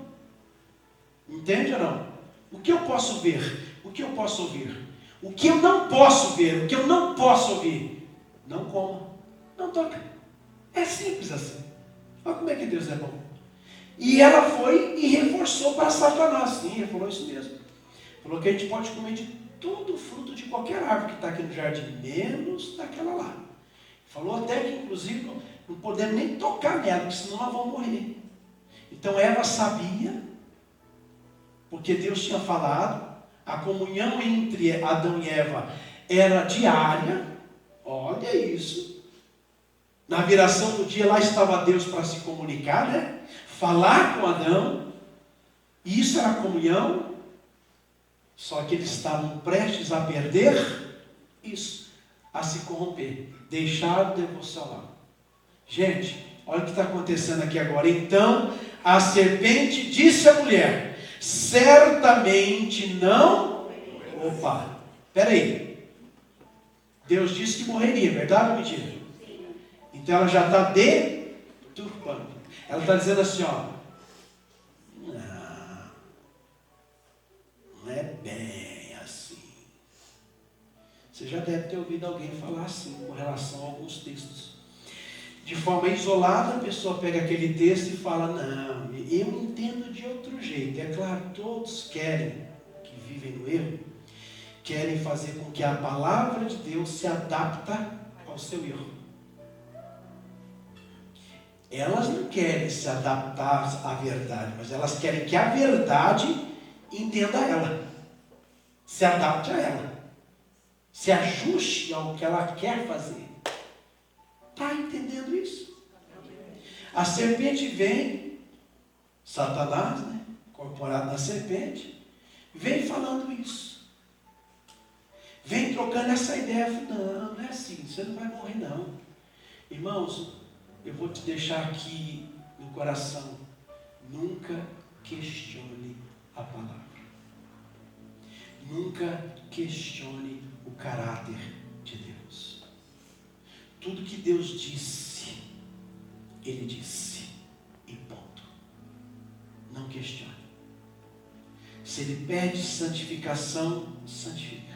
Entende ou não? O que eu posso ver? O que eu posso ouvir? O que eu não posso ver? O que eu não posso ouvir? Não coma, não toca. É simples assim. Olha como é que Deus é bom. E ela foi e reforçou para Satanás. Sim, ele falou isso mesmo. Falou que a gente pode comer de todo o fruto de qualquer árvore que está aqui no jardim, menos daquela lá. Falou até que, inclusive, não podemos nem tocar nela, porque senão nós vamos morrer. Então Eva sabia, porque Deus tinha falado, a comunhão entre Adão e Eva era diária. Olha isso. Na viração do dia, lá estava Deus para se comunicar, né? Falar com Adão. E isso era comunhão. Só que eles estavam prestes a perder isso, a se corromper, deixar o devocional. Gente, olha o que está acontecendo aqui agora. Então, a serpente disse à mulher, certamente não... Opa, peraí. Deus disse que morreria, verdade ou mentira? Então ela já está deturpando. Ela está dizendo assim, ó. Não é bem assim. Você já deve ter ouvido alguém falar assim com relação a alguns textos. De forma isolada, a pessoa pega aquele texto e fala, não, eu entendo de outro jeito. É claro, todos querem, que vivem no erro, querem fazer com que a palavra de Deus se adapta ao seu erro. Elas não querem se adaptar à verdade, mas elas querem que a verdade entenda ela, se adapte a ela, se ajuste ao que ela quer fazer. Está entendendo isso? A serpente vem, Satanás, né, incorporado na serpente, vem falando isso. Vem trocando essa ideia. Não é assim, você não vai morrer não. Irmãos, eu vou te deixar aqui no coração. Nunca questione a palavra. Nunca questione o caráter de Deus. Tudo que Deus disse, Ele disse. E ponto. Não questione. Se Ele pede santificação, santifica.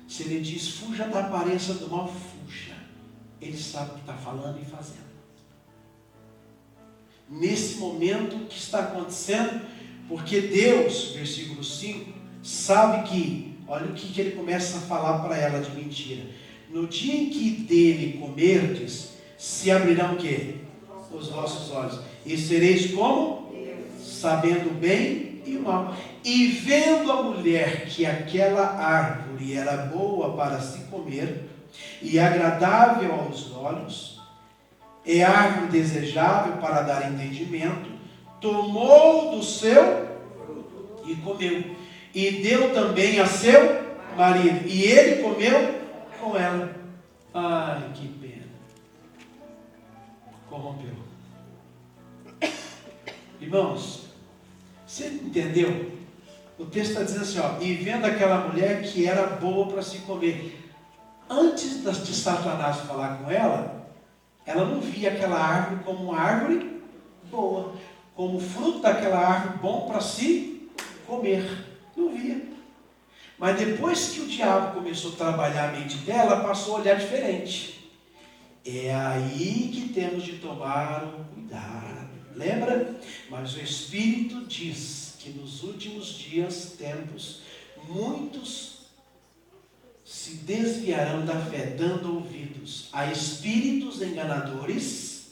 Se Ele diz, fuja da aparência do mal, fuja. Ele sabe o que está falando e fazendo. nesse momento que está acontecendo, porque Deus, versículo 5, sabe que, olha o que ele começa a falar para ela de mentira. No dia em que dele comerdes, se abrirão o quê? Os vossos olhos. E sereis como? Sabendo o bem e o mal. E vendo a mulher que aquela árvore era boa para se comer, e agradável aos olhos, é árvore desejável para dar entendimento, tomou do seu e comeu. E deu também a seu marido. E ele comeu com ela. Ai, que pena. Corrompeu. Irmãos, você entendeu? O texto está dizendo assim, ó, e vendo aquela mulher que era boa para se comer. Antes de Satanás falar com ela, ela não via aquela árvore como uma árvore boa, como fruto daquela árvore bom para se comer. Não via. Mas depois que o diabo começou a trabalhar a mente dela, ela passou a olhar diferente. É aí que temos de tomar um cuidado. Lembra? Mas o Espírito diz que nos últimos dias, tempos, muitos se desviarão da fé, dando ouvidos a espíritos enganadores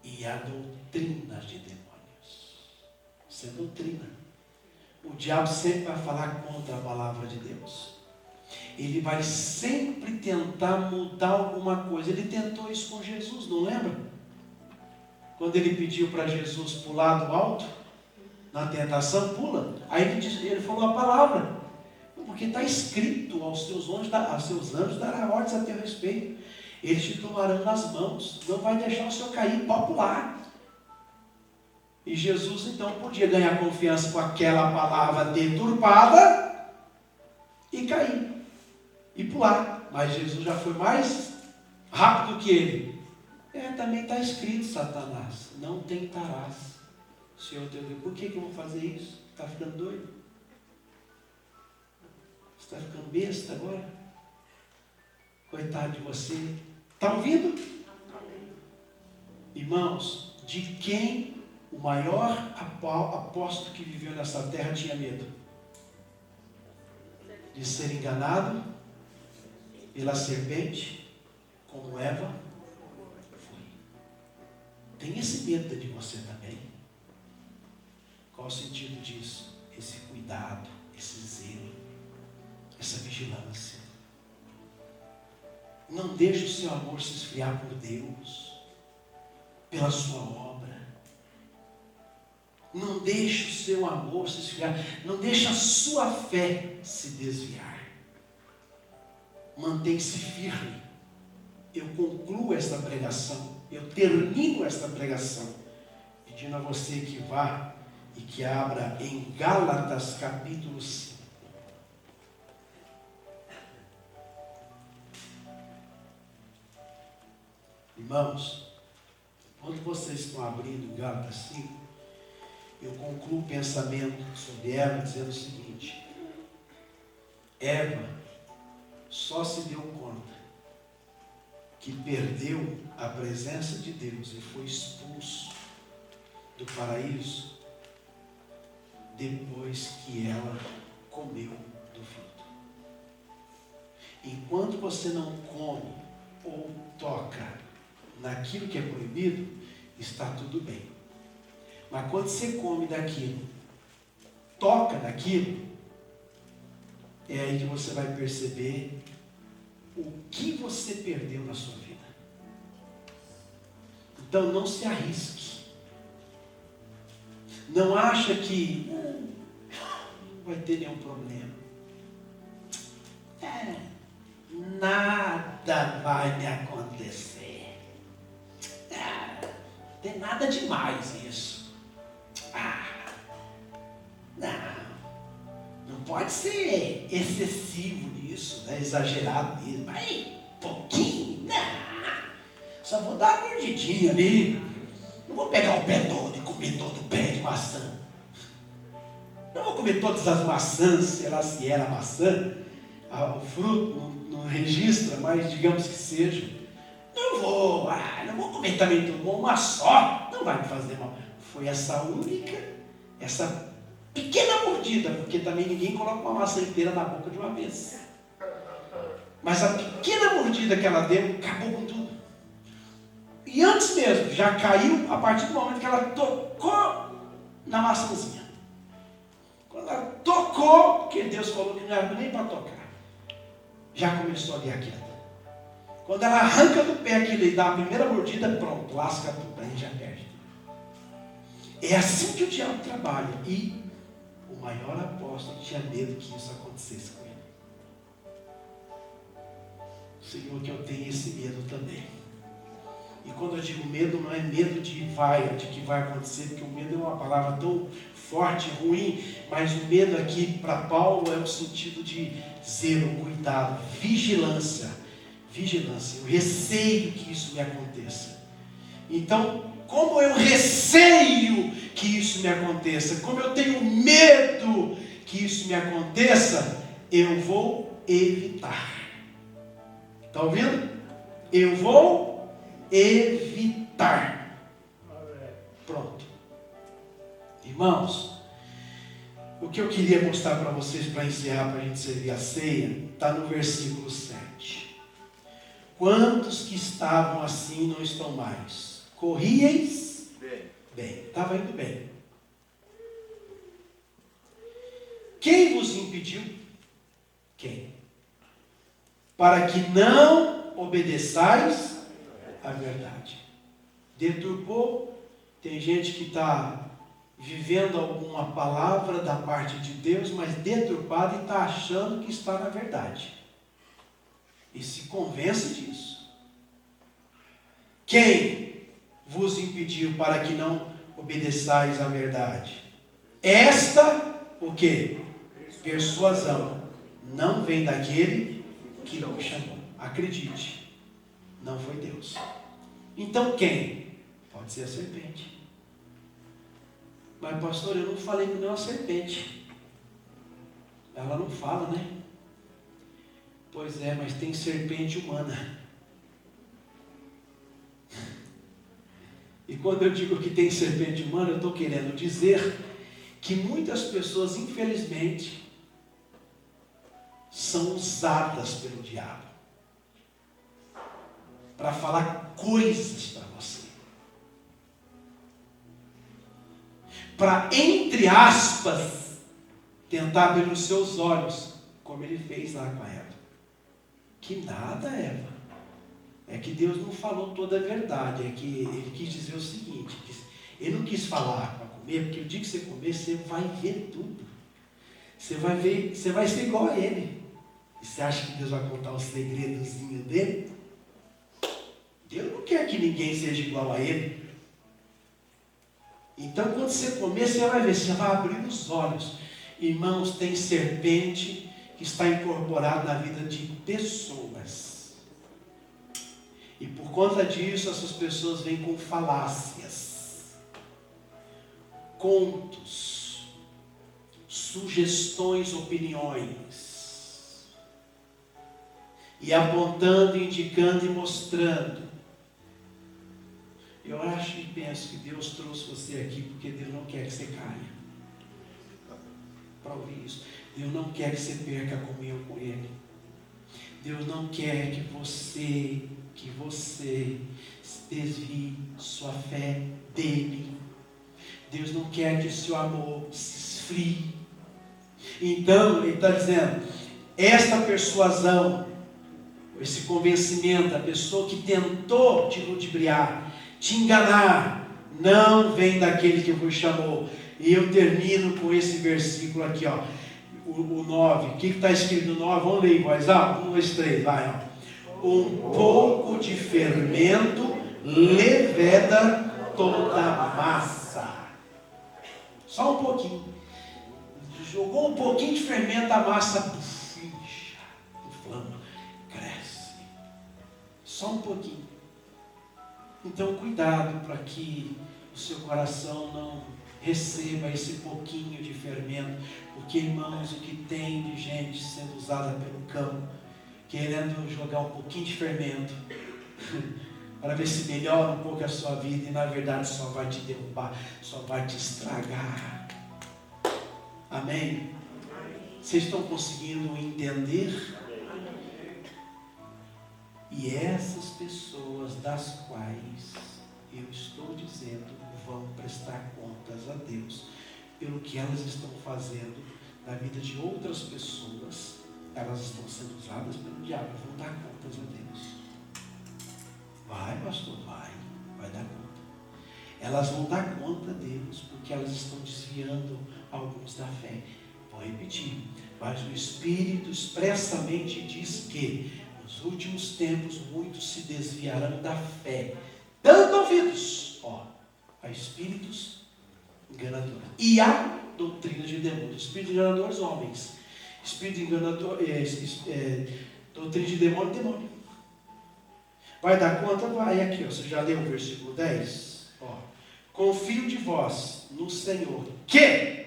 e a doutrinas de demônios. Isso é doutrina. O diabo sempre vai falar contra a palavra de Deus. Ele vai sempre tentar mudar alguma coisa. Ele tentou isso com Jesus, não lembra? Quando ele pediu para Jesus pular do alto, na tentação, pula. Aí ele falou a palavra. Porque está escrito, aos seus anjos dará ordens a teu respeito. Eles te tomarão nas mãos, não vai deixar o senhor cair, pode pular. E Jesus então podia ganhar confiança com aquela palavra deturpada e cair, e pular. Mas Jesus já foi mais rápido que ele. Também está escrito, Satanás, não tentarás o Senhor teu Deus. Por que eu vou fazer isso? Está ficando doido? Está ficando besta agora? Coitado de você. Está ouvindo? Irmãos, de quem o maior apóstolo que viveu nessa terra tinha medo? De ser enganado pela serpente, como Eva foi. Tem esse medo de você também? Qual o sentido disso? Esse cuidado, esse zelo, essa vigilância. Não deixe o seu amor se esfriar por Deus, pela sua obra. Não deixe o seu amor se esfriar. Não deixe a sua fé se desviar. Mantenha-se firme. Eu concluo esta pregação. Eu termino esta pregação pedindo a você que vá e que abra em Gálatas capítulo 5. Irmãos, quando vocês estão abrindo Gálatas 5, eu concluo o pensamento sobre Eva dizendo o seguinte: Eva só se deu conta que perdeu a presença de Deus e foi expulso do paraíso depois que ela comeu do fruto. Enquanto você não come ou toca naquilo que é proibido, está tudo bem. Mas quando você come daquilo, toca naquilo, é aí que você vai perceber o que você perdeu na sua vida. Então não se arrisque. Não acha que não vai ter nenhum problema. Nada vai me acontecer. Não tem nada demais isso. Não pode ser excessivo nisso, né? Exagerado nisso. Mas pouquinho, só vou dar uma mordidinha ali. Não vou pegar o pé todo e comer todo o pé de maçã. Não vou comer todas as maçãs, sei lá se era maçã. O fruto não registra, mas digamos que seja. não vou comer também tudo, uma só, não vai me fazer mal. Foi essa pequena mordida, porque também ninguém coloca uma maçã inteira na boca de uma vez. Mas a pequena mordida que ela deu, acabou com tudo. E antes mesmo, já caiu a partir do momento que ela tocou na maçãzinha. Quando ela tocou, porque Deus falou que não era nem para tocar, já começou ali a queda. Quando ela arranca do pé aquilo e dá a primeira mordida, pronto, lasca tudo, aí já perde. É assim que o diabo trabalha. E o maior apóstolo tinha medo que isso acontecesse com ele. Senhor, que eu tenha esse medo também. E quando eu digo medo, não é medo de que vai acontecer, porque o medo é uma palavra tão forte, ruim, mas o medo aqui para Paulo é o sentido de zelo, cuidado, vigilância. Eu receio que isso me aconteça. Então, como eu receio que isso me aconteça, como eu tenho medo que isso me aconteça, eu vou evitar. Está ouvindo? Eu vou evitar. Pronto. Irmãos, o que eu queria mostrar para vocês, para encerrar, para a gente servir a ceia, está no versículo 7. Quantos que estavam assim não estão mais? Corrieis bem. Estava indo bem. Quem vos impediu? Quem? Para que não obedeçais à verdade. Deturpou. Tem gente que está vivendo alguma palavra da parte de Deus, mas deturpado e está achando que está na verdade. E se convence disso. Quem vos impediu para que não obedeçais à verdade? Esta, o quê? Persuasão. Não vem daquele que nos chamou. Acredite, não foi Deus. Então quem? Pode ser a serpente. Mas pastor, eu não falei que não é uma serpente. Ela não fala, né? Pois é, mas tem serpente humana. E quando eu digo que tem serpente humana, eu estou querendo dizer que muitas pessoas, infelizmente, são usadas pelo diabo para falar coisas para você. Para, entre aspas, tentar pelos seus olhos, como ele fez lá com a Eva. Que nada, Eva. É que Deus não falou toda a verdade. É que ele quis dizer o seguinte: ele não quis falar para comer, porque o dia que você comer, você vai ver tudo. Você vai ver, você vai ser igual a ele. E você acha que Deus vai contar o segredozinho dele? Deus não quer que ninguém seja igual a ele. Então, quando você comer, você vai ver, você vai abrir os olhos. Irmãos, tem serpente que está incorporada na vida de pessoas. E por conta disso, essas pessoas vêm com falácias, contos, sugestões, opiniões. E apontando, indicando e mostrando. Eu acho e penso que Deus trouxe você aqui porque Deus não quer que você caia. Para ouvir isso. Deus não quer que você perca a comunhão com Ele. Deus não quer que você desvie sua fé dEle. Deus não quer que o seu amor se esfrie. Então, Ele está dizendo, esta persuasão, esse convencimento, a pessoa que tentou te ludibriar, te enganar, não vem daquele que vos chamou. E eu termino com esse versículo aqui, ó, o 9. O que está escrito no 9? Vamos ler em voz alta? 1, 2, 3, vai, ó. Um pouco de fermento leveda toda a massa. Só um pouquinho. Jogou um pouquinho de fermento, a massa incha, inflama, cresce. Só um pouquinho. Então, cuidado para que o seu coração não receba esse pouquinho de fermento, porque, irmãos, o que tem de gente sendo usada pelo campo, querendo jogar um pouquinho de fermento, para ver se melhora um pouco a sua vida e na verdade só vai te derrubar, só vai te estragar. Amém? Vocês estão conseguindo entender? E essas pessoas das quais eu estou dizendo vão prestar contas a Deus pelo que elas estão fazendo na vida de outras pessoas. Elas estão sendo usadas pelo diabo, vão dar contas a Deus. Vai, pastor, vai dar conta. Elas vão dar conta a Deus porque elas estão desviando alguns da fé. Vou repetir, mas o Espírito expressamente diz que nos últimos tempos muitos se desviarão da fé, dando ouvidos a espíritos enganadores e a doutrina de demônios. Espíritos enganadores, homens. Espírito enganador, doutrina de demônio, demônio. Vai dar conta? Vai. Aqui, você já leu o versículo 10? Confio de vós no Senhor, que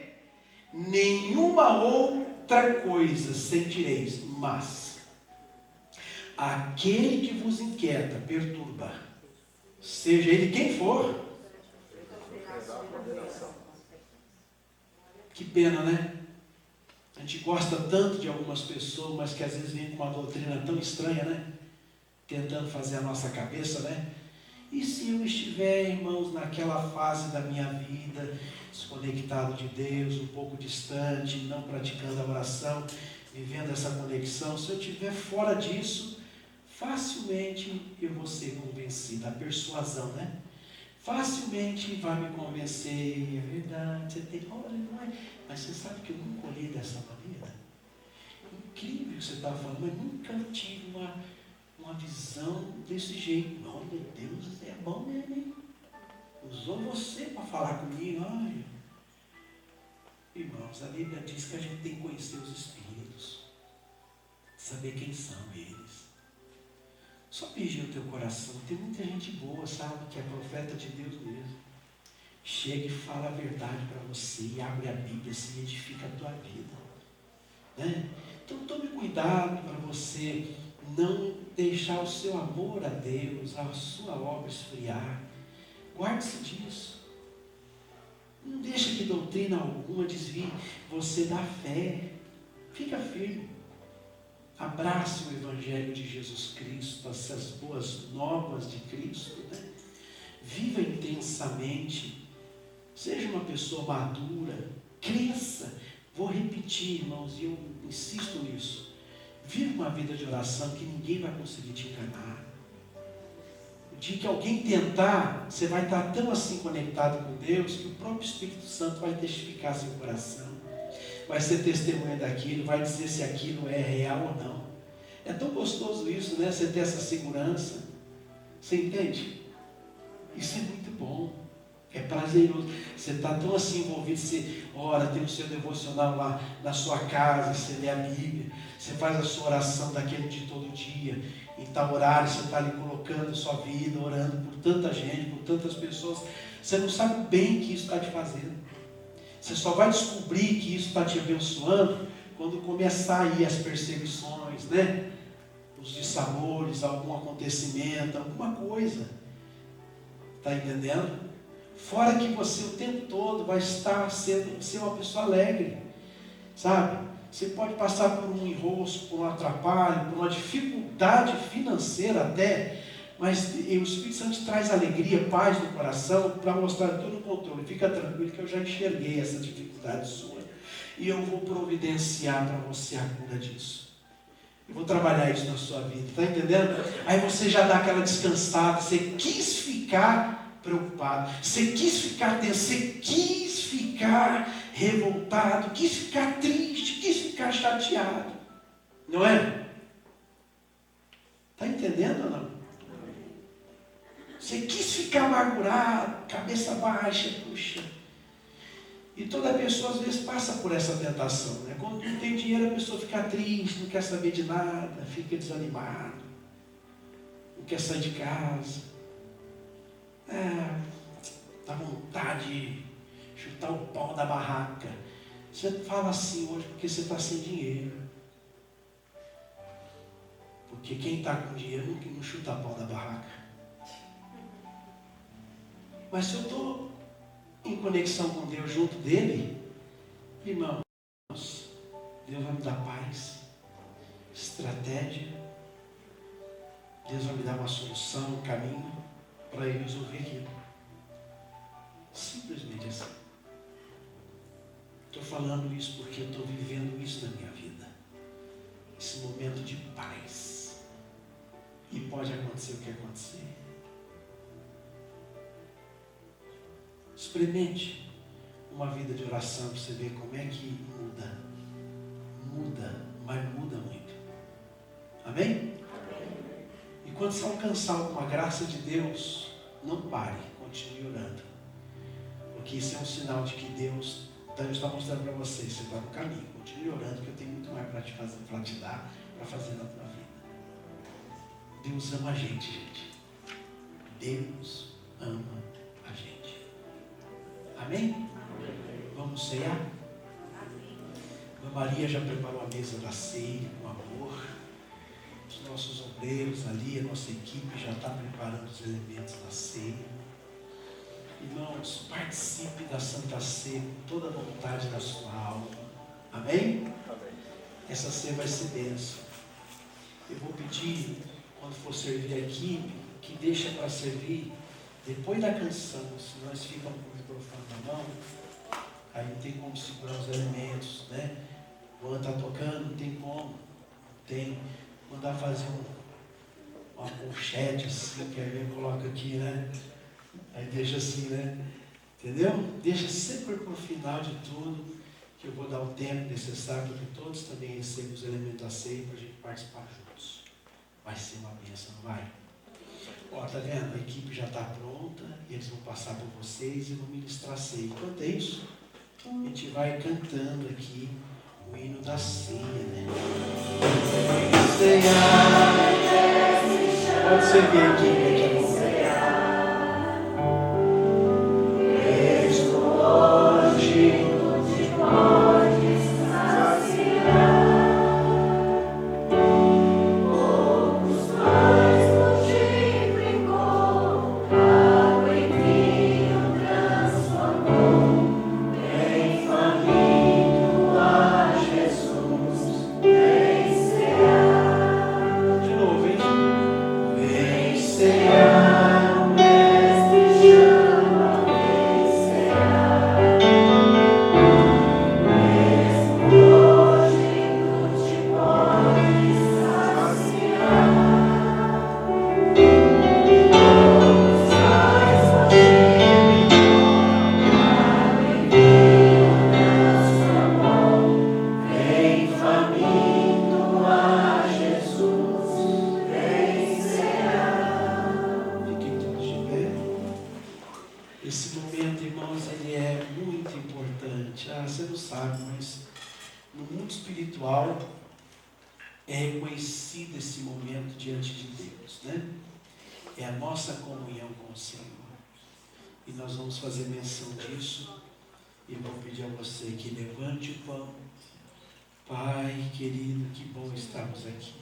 nenhuma outra coisa sentireis, mas aquele que vos inquieta, perturba, seja ele quem for. Que pena, né? A gente gosta tanto de algumas pessoas, mas que às vezes vem com uma doutrina tão estranha, né? Tentando fazer a nossa cabeça, né? E se eu estiver, irmãos, naquela fase da minha vida, desconectado de Deus, um pouco distante, não praticando a oração, vivendo essa conexão, se eu estiver fora disso, facilmente eu vou ser convencido. A persuasão, né? Facilmente vai me convencer, é verdade, você tem, olha, não é? Mas você sabe que eu nunca olhei dessa maneira. Incrível o que você está falando, mas nunca tive uma visão desse jeito. Olha, Deus é bom mesmo, hein? Usou você para falar comigo. Ai. Irmãos, a Bíblia diz que a gente tem que conhecer os Espíritos, saber quem são eles. Só pedir o teu coração. Tem muita gente boa, sabe, que é profeta de Deus mesmo. Chega e fala a verdade para você e abre a Bíblia, se edifica a tua vida, né? Então tome cuidado para você não deixar o seu amor a Deus, a sua obra esfriar. Guarde-se disso. Não deixe que doutrina alguma desvie você da fé. Fica firme. Abrace o Evangelho de Jesus Cristo, essas boas novas de Cristo, né? Viva intensamente. Seja uma pessoa madura. Cresça. Vou repetir, irmãos, e eu insisto nisso. Viva uma vida de oração que ninguém vai conseguir te enganar. O dia que alguém tentar, você vai estar tão assim conectado com Deus que o próprio Espírito Santo vai testificar seu coração. Vai ser testemunha daquilo, vai dizer se aquilo é real ou não. É tão gostoso isso, né? Você ter essa segurança. Você entende? Isso é muito bom. É prazeroso. Você está tão assim envolvido, você ora, tem o seu devocional lá na sua casa, você lê a Bíblia, você faz a sua oração daquele de todo dia, em tal horário você está ali colocando a sua vida, orando por tanta gente, por tantas pessoas. Você não sabe bem o que isso está te fazendo. Você só vai descobrir que isso está te abençoando quando começar aí as perseguições, né? Os dissabores, algum acontecimento, alguma coisa. Está entendendo? Fora que você o tempo todo vai estar ser uma pessoa alegre, sabe? Você pode passar por um enrosco, por um atrapalho, por uma dificuldade financeira até, mas o Espírito Santo te traz alegria, paz no coração, para mostrar todo o controle. Fica tranquilo que eu já enxerguei essa dificuldade sua. E eu vou providenciar para você a cura disso. Eu vou trabalhar isso na sua vida, está entendendo? Aí você já dá aquela descansada, você quis ficar preocupado, você quis ficar tenso, você quis ficar revoltado, quis ficar triste, quis ficar chateado. Não é? Está entendendo ou não? Você quis ficar amargurado, cabeça baixa, puxa. E toda pessoa às vezes passa por essa tentação, né? Quando não tem dinheiro a pessoa fica triste, não quer saber de nada, fica desanimado, não quer sair de casa. Dá vontade de chutar o pau da barraca. Você fala assim hoje porque você está sem dinheiro. Porque quem está com dinheiro não chuta o pau da barraca. Mas se eu estou em conexão com Deus, junto dele, irmãos, Deus vai me dar paz, estratégia, Deus vai me dar uma solução, um caminho para eu resolver aquilo. Simplesmente assim. Estou falando isso porque eu estou vivendo isso na minha vida. Esse momento de paz. E pode acontecer o que acontecer. Experimente uma vida de oração para você ver como é que muda. Muda, mas muda muito. Amém? E quando você alcançar alguma graça de Deus, não pare, continue orando. Porque isso é um sinal de que Deus está mostrando para você está no caminho. Continue orando, que eu tenho muito mais para te fazer, para te dar, para fazer na tua vida. Deus ama a gente. Deus ama a gente. Amém? Vamos cear? A Maria já preparou a mesa da ceia com amor. Os nossos obreiros ali, a nossa equipe já está preparando os elementos da ceia. Irmãos, participe da Santa Ceia com toda a vontade da sua alma. Amém? Essa ceia vai ser bênção. Eu vou pedir, quando for servir aqui, que deixa para servir depois da canção, senão eles ficam com o microfone na mão, aí não tem como segurar os elementos, né? Quando está tocando, não tem como. Tem, mandar fazer uma pochete assim, que aí coloca aqui, né? Aí deixa assim, né? Entendeu? Deixa sempre para o final de tudo, que eu vou dar o tempo necessário para que todos também recebam os elementos da ceia para a gente participar juntos. Vai ser uma bênção, não vai? Ó, tá vendo? A equipe já está pronta, e eles vão passar por vocês e vão ministrar a ceia. Enquanto é isso, a gente vai cantando aqui o hino da ceia, né? Pode servir aqui, gente, agora. Esse momento, irmãos, ele é muito importante. Você não sabe, mas no mundo espiritual é reconhecido esse momento diante de Deus, né? É a nossa comunhão com o Senhor. E nós vamos fazer menção disso. E vou pedir a você que levante o pão. Pai querido, que bom estarmos aqui.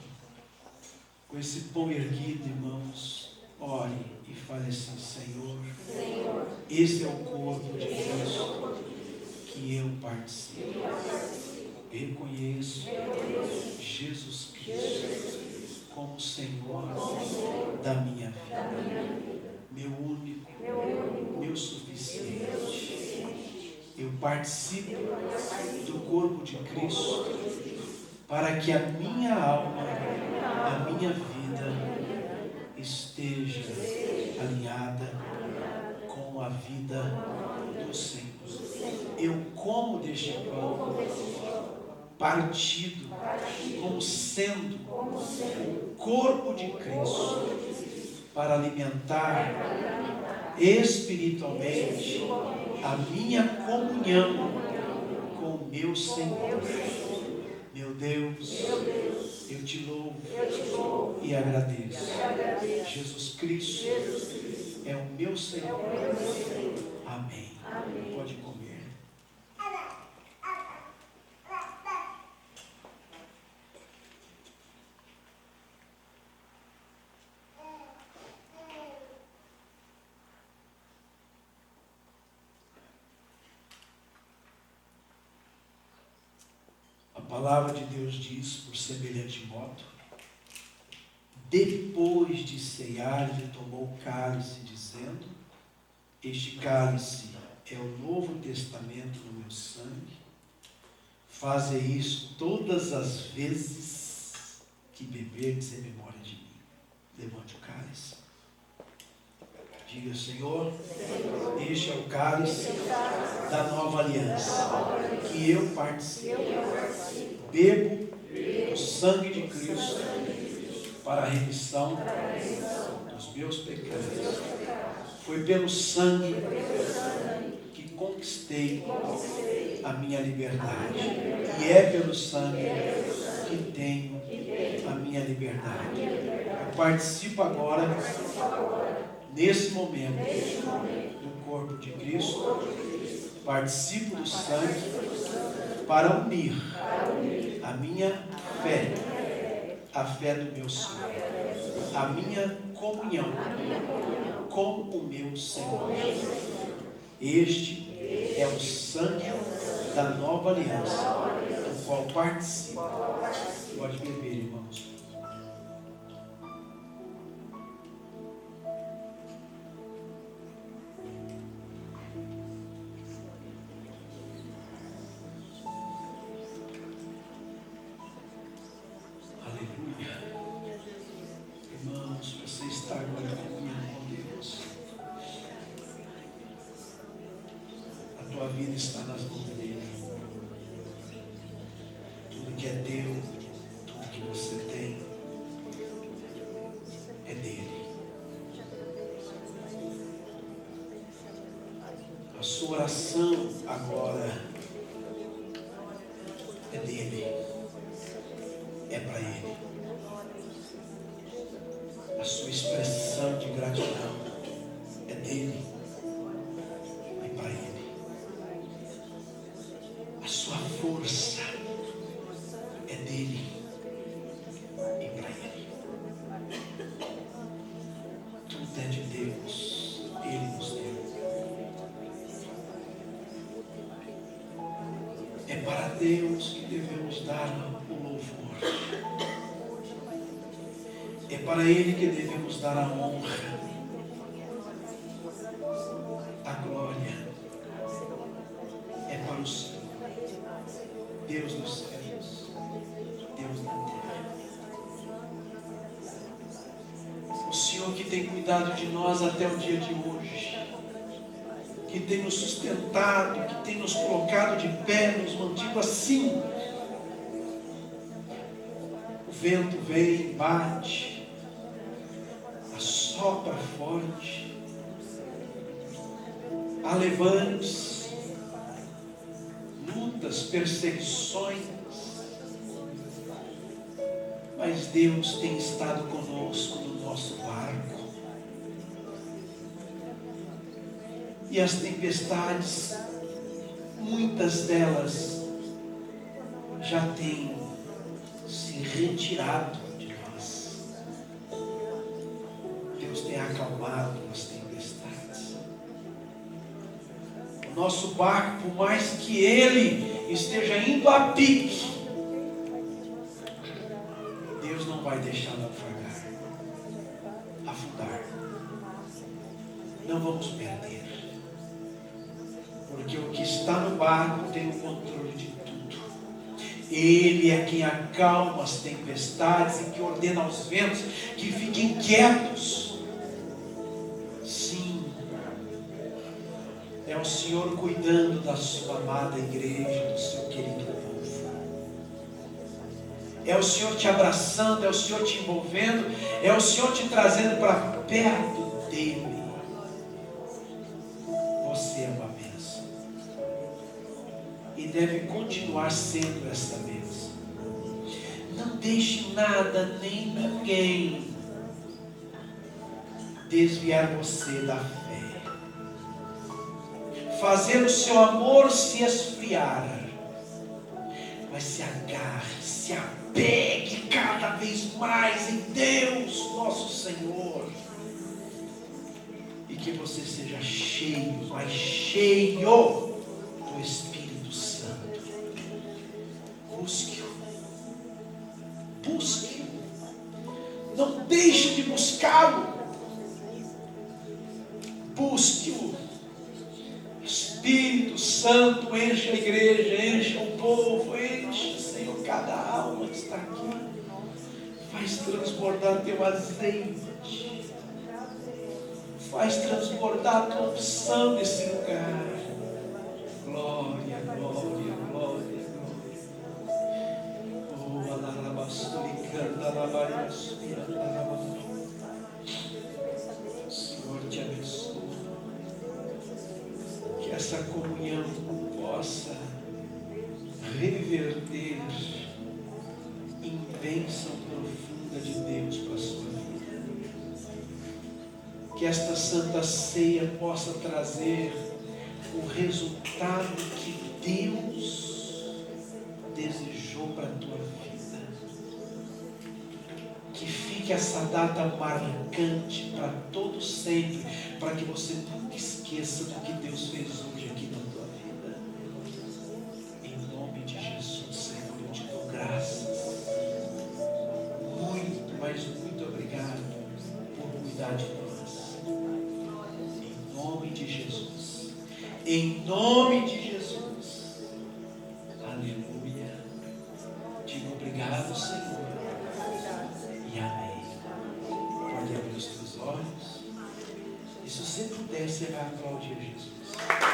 Com esse pão erguido, irmãos, ore e fale assim: Senhor, esse é o corpo de Cristo que eu participo. Reconheço Jesus Cristo como Senhor da minha vida, meu único, meu suficiente. Eu participo do corpo de Cristo para que a minha alma, a minha vida esteja alinhada com a vida do Senhor. Eu como deste pão partido como sendo o corpo de Cristo para alimentar espiritualmente a minha comunhão com o meu Senhor. Meu Deus, eu te louvo e agradeço. Jesus Cristo é o meu Senhor. Amém. Pode comer. palavra de Deus diz, por semelhante modo, depois de ceiar, ele tomou o cálice, dizendo: este cálice é o Novo Testamento no meu sangue. Faze isso todas as vezes que beberdes em memória de mim. Levante o cálice. Diga: Senhor, este é o cálice da nova aliança, que eu participo. Bebo o sangue de Cristo para a remissão dos meus pecados. Foi pelo sangue que conquistei a minha liberdade. E é pelo sangue que tenho a minha liberdade. Eu participo agora, nesse momento, do corpo de Cristo. Participo do sangue para unir a minha fé, a fé do meu Senhor, a minha comunhão com o meu Senhor. Este é o sangue da nova aliança, do qual participo. Pode beber, irmãos. Está nas mãos dele. Tudo que é teu, tudo que você tem, é dele. A sua oração agora é dele, é para ele. A sua expressão de gratidão é dele, é para ele. A sua força é dele e para ele. Tudo é de Deus, ele nos deu. É para Deus que devemos dar o louvor. É para ele que devemos dar a honra, a glória. É para o Senhor, Deus dos céus, Deus da terra. O Senhor que tem cuidado de nós até o dia de hoje, que tem nos sustentado, que tem nos colocado de pé, nos mantido assim. O vento vem, bate, assopra forte, há levantes, lutas, perseguições, mas Deus tem estado conosco no nosso barco. E as tempestades, muitas delas já têm se retirado de nós. Deus tem acalmado as tempestades. O nosso barco, por mais que ele esteja indo a pique, Deus não vai deixar naufragar, afundar. Não vamos perder. Porque o que está no barco tem o controle de tudo. Ele é quem acalma as tempestades e que ordena aos ventos que fiquem quietos. Sim, é o Senhor cuidando da sua amada igreja, do seu querido povo. É o Senhor te abraçando, é o Senhor te envolvendo, é o Senhor te trazendo para perto dele. Você é uma bênção. E deve continuar sendo essa bênção. Não deixe nada nem ninguém desviar você da fé, fazer o seu amor se esfriar, mas se agarre, se apegue cada vez mais em Deus, nosso Senhor, e que você seja cheio, mais cheio do Espírito Santo. Busque-o. Não deixe de buscá-lo. Busque-o. Espírito Santo, encha a igreja, encha o povo, enche, Senhor, cada alma que está aqui. Faz transbordar teu azeite. Faz transbordar a tua unção nesse lugar. Glória, glória, glória, glória. Oh, alarabasturicanda, alabariasturanda, alabariasturanda. Senhor, te abençoe. Que essa comunhão possa reverter em bênção profunda de Deus para a sua vida. Que esta Santa Ceia possa trazer o resultado que Deus desejou para a tua vida. Que fique essa data marcante para todo sempre, para que você nunca esqueça do que Deus fez hoje aqui na tua vida. Em nome de Jesus, Senhor, eu te dou graças. Muito, mas muito obrigado por cuidar de nós. Em nome de Jesus. Em nome de Jesus. Aleluia. Digo obrigado, Senhor. E amém. Pode abrir os teus olhos. E se você puder, você vai aplaudir Jesus.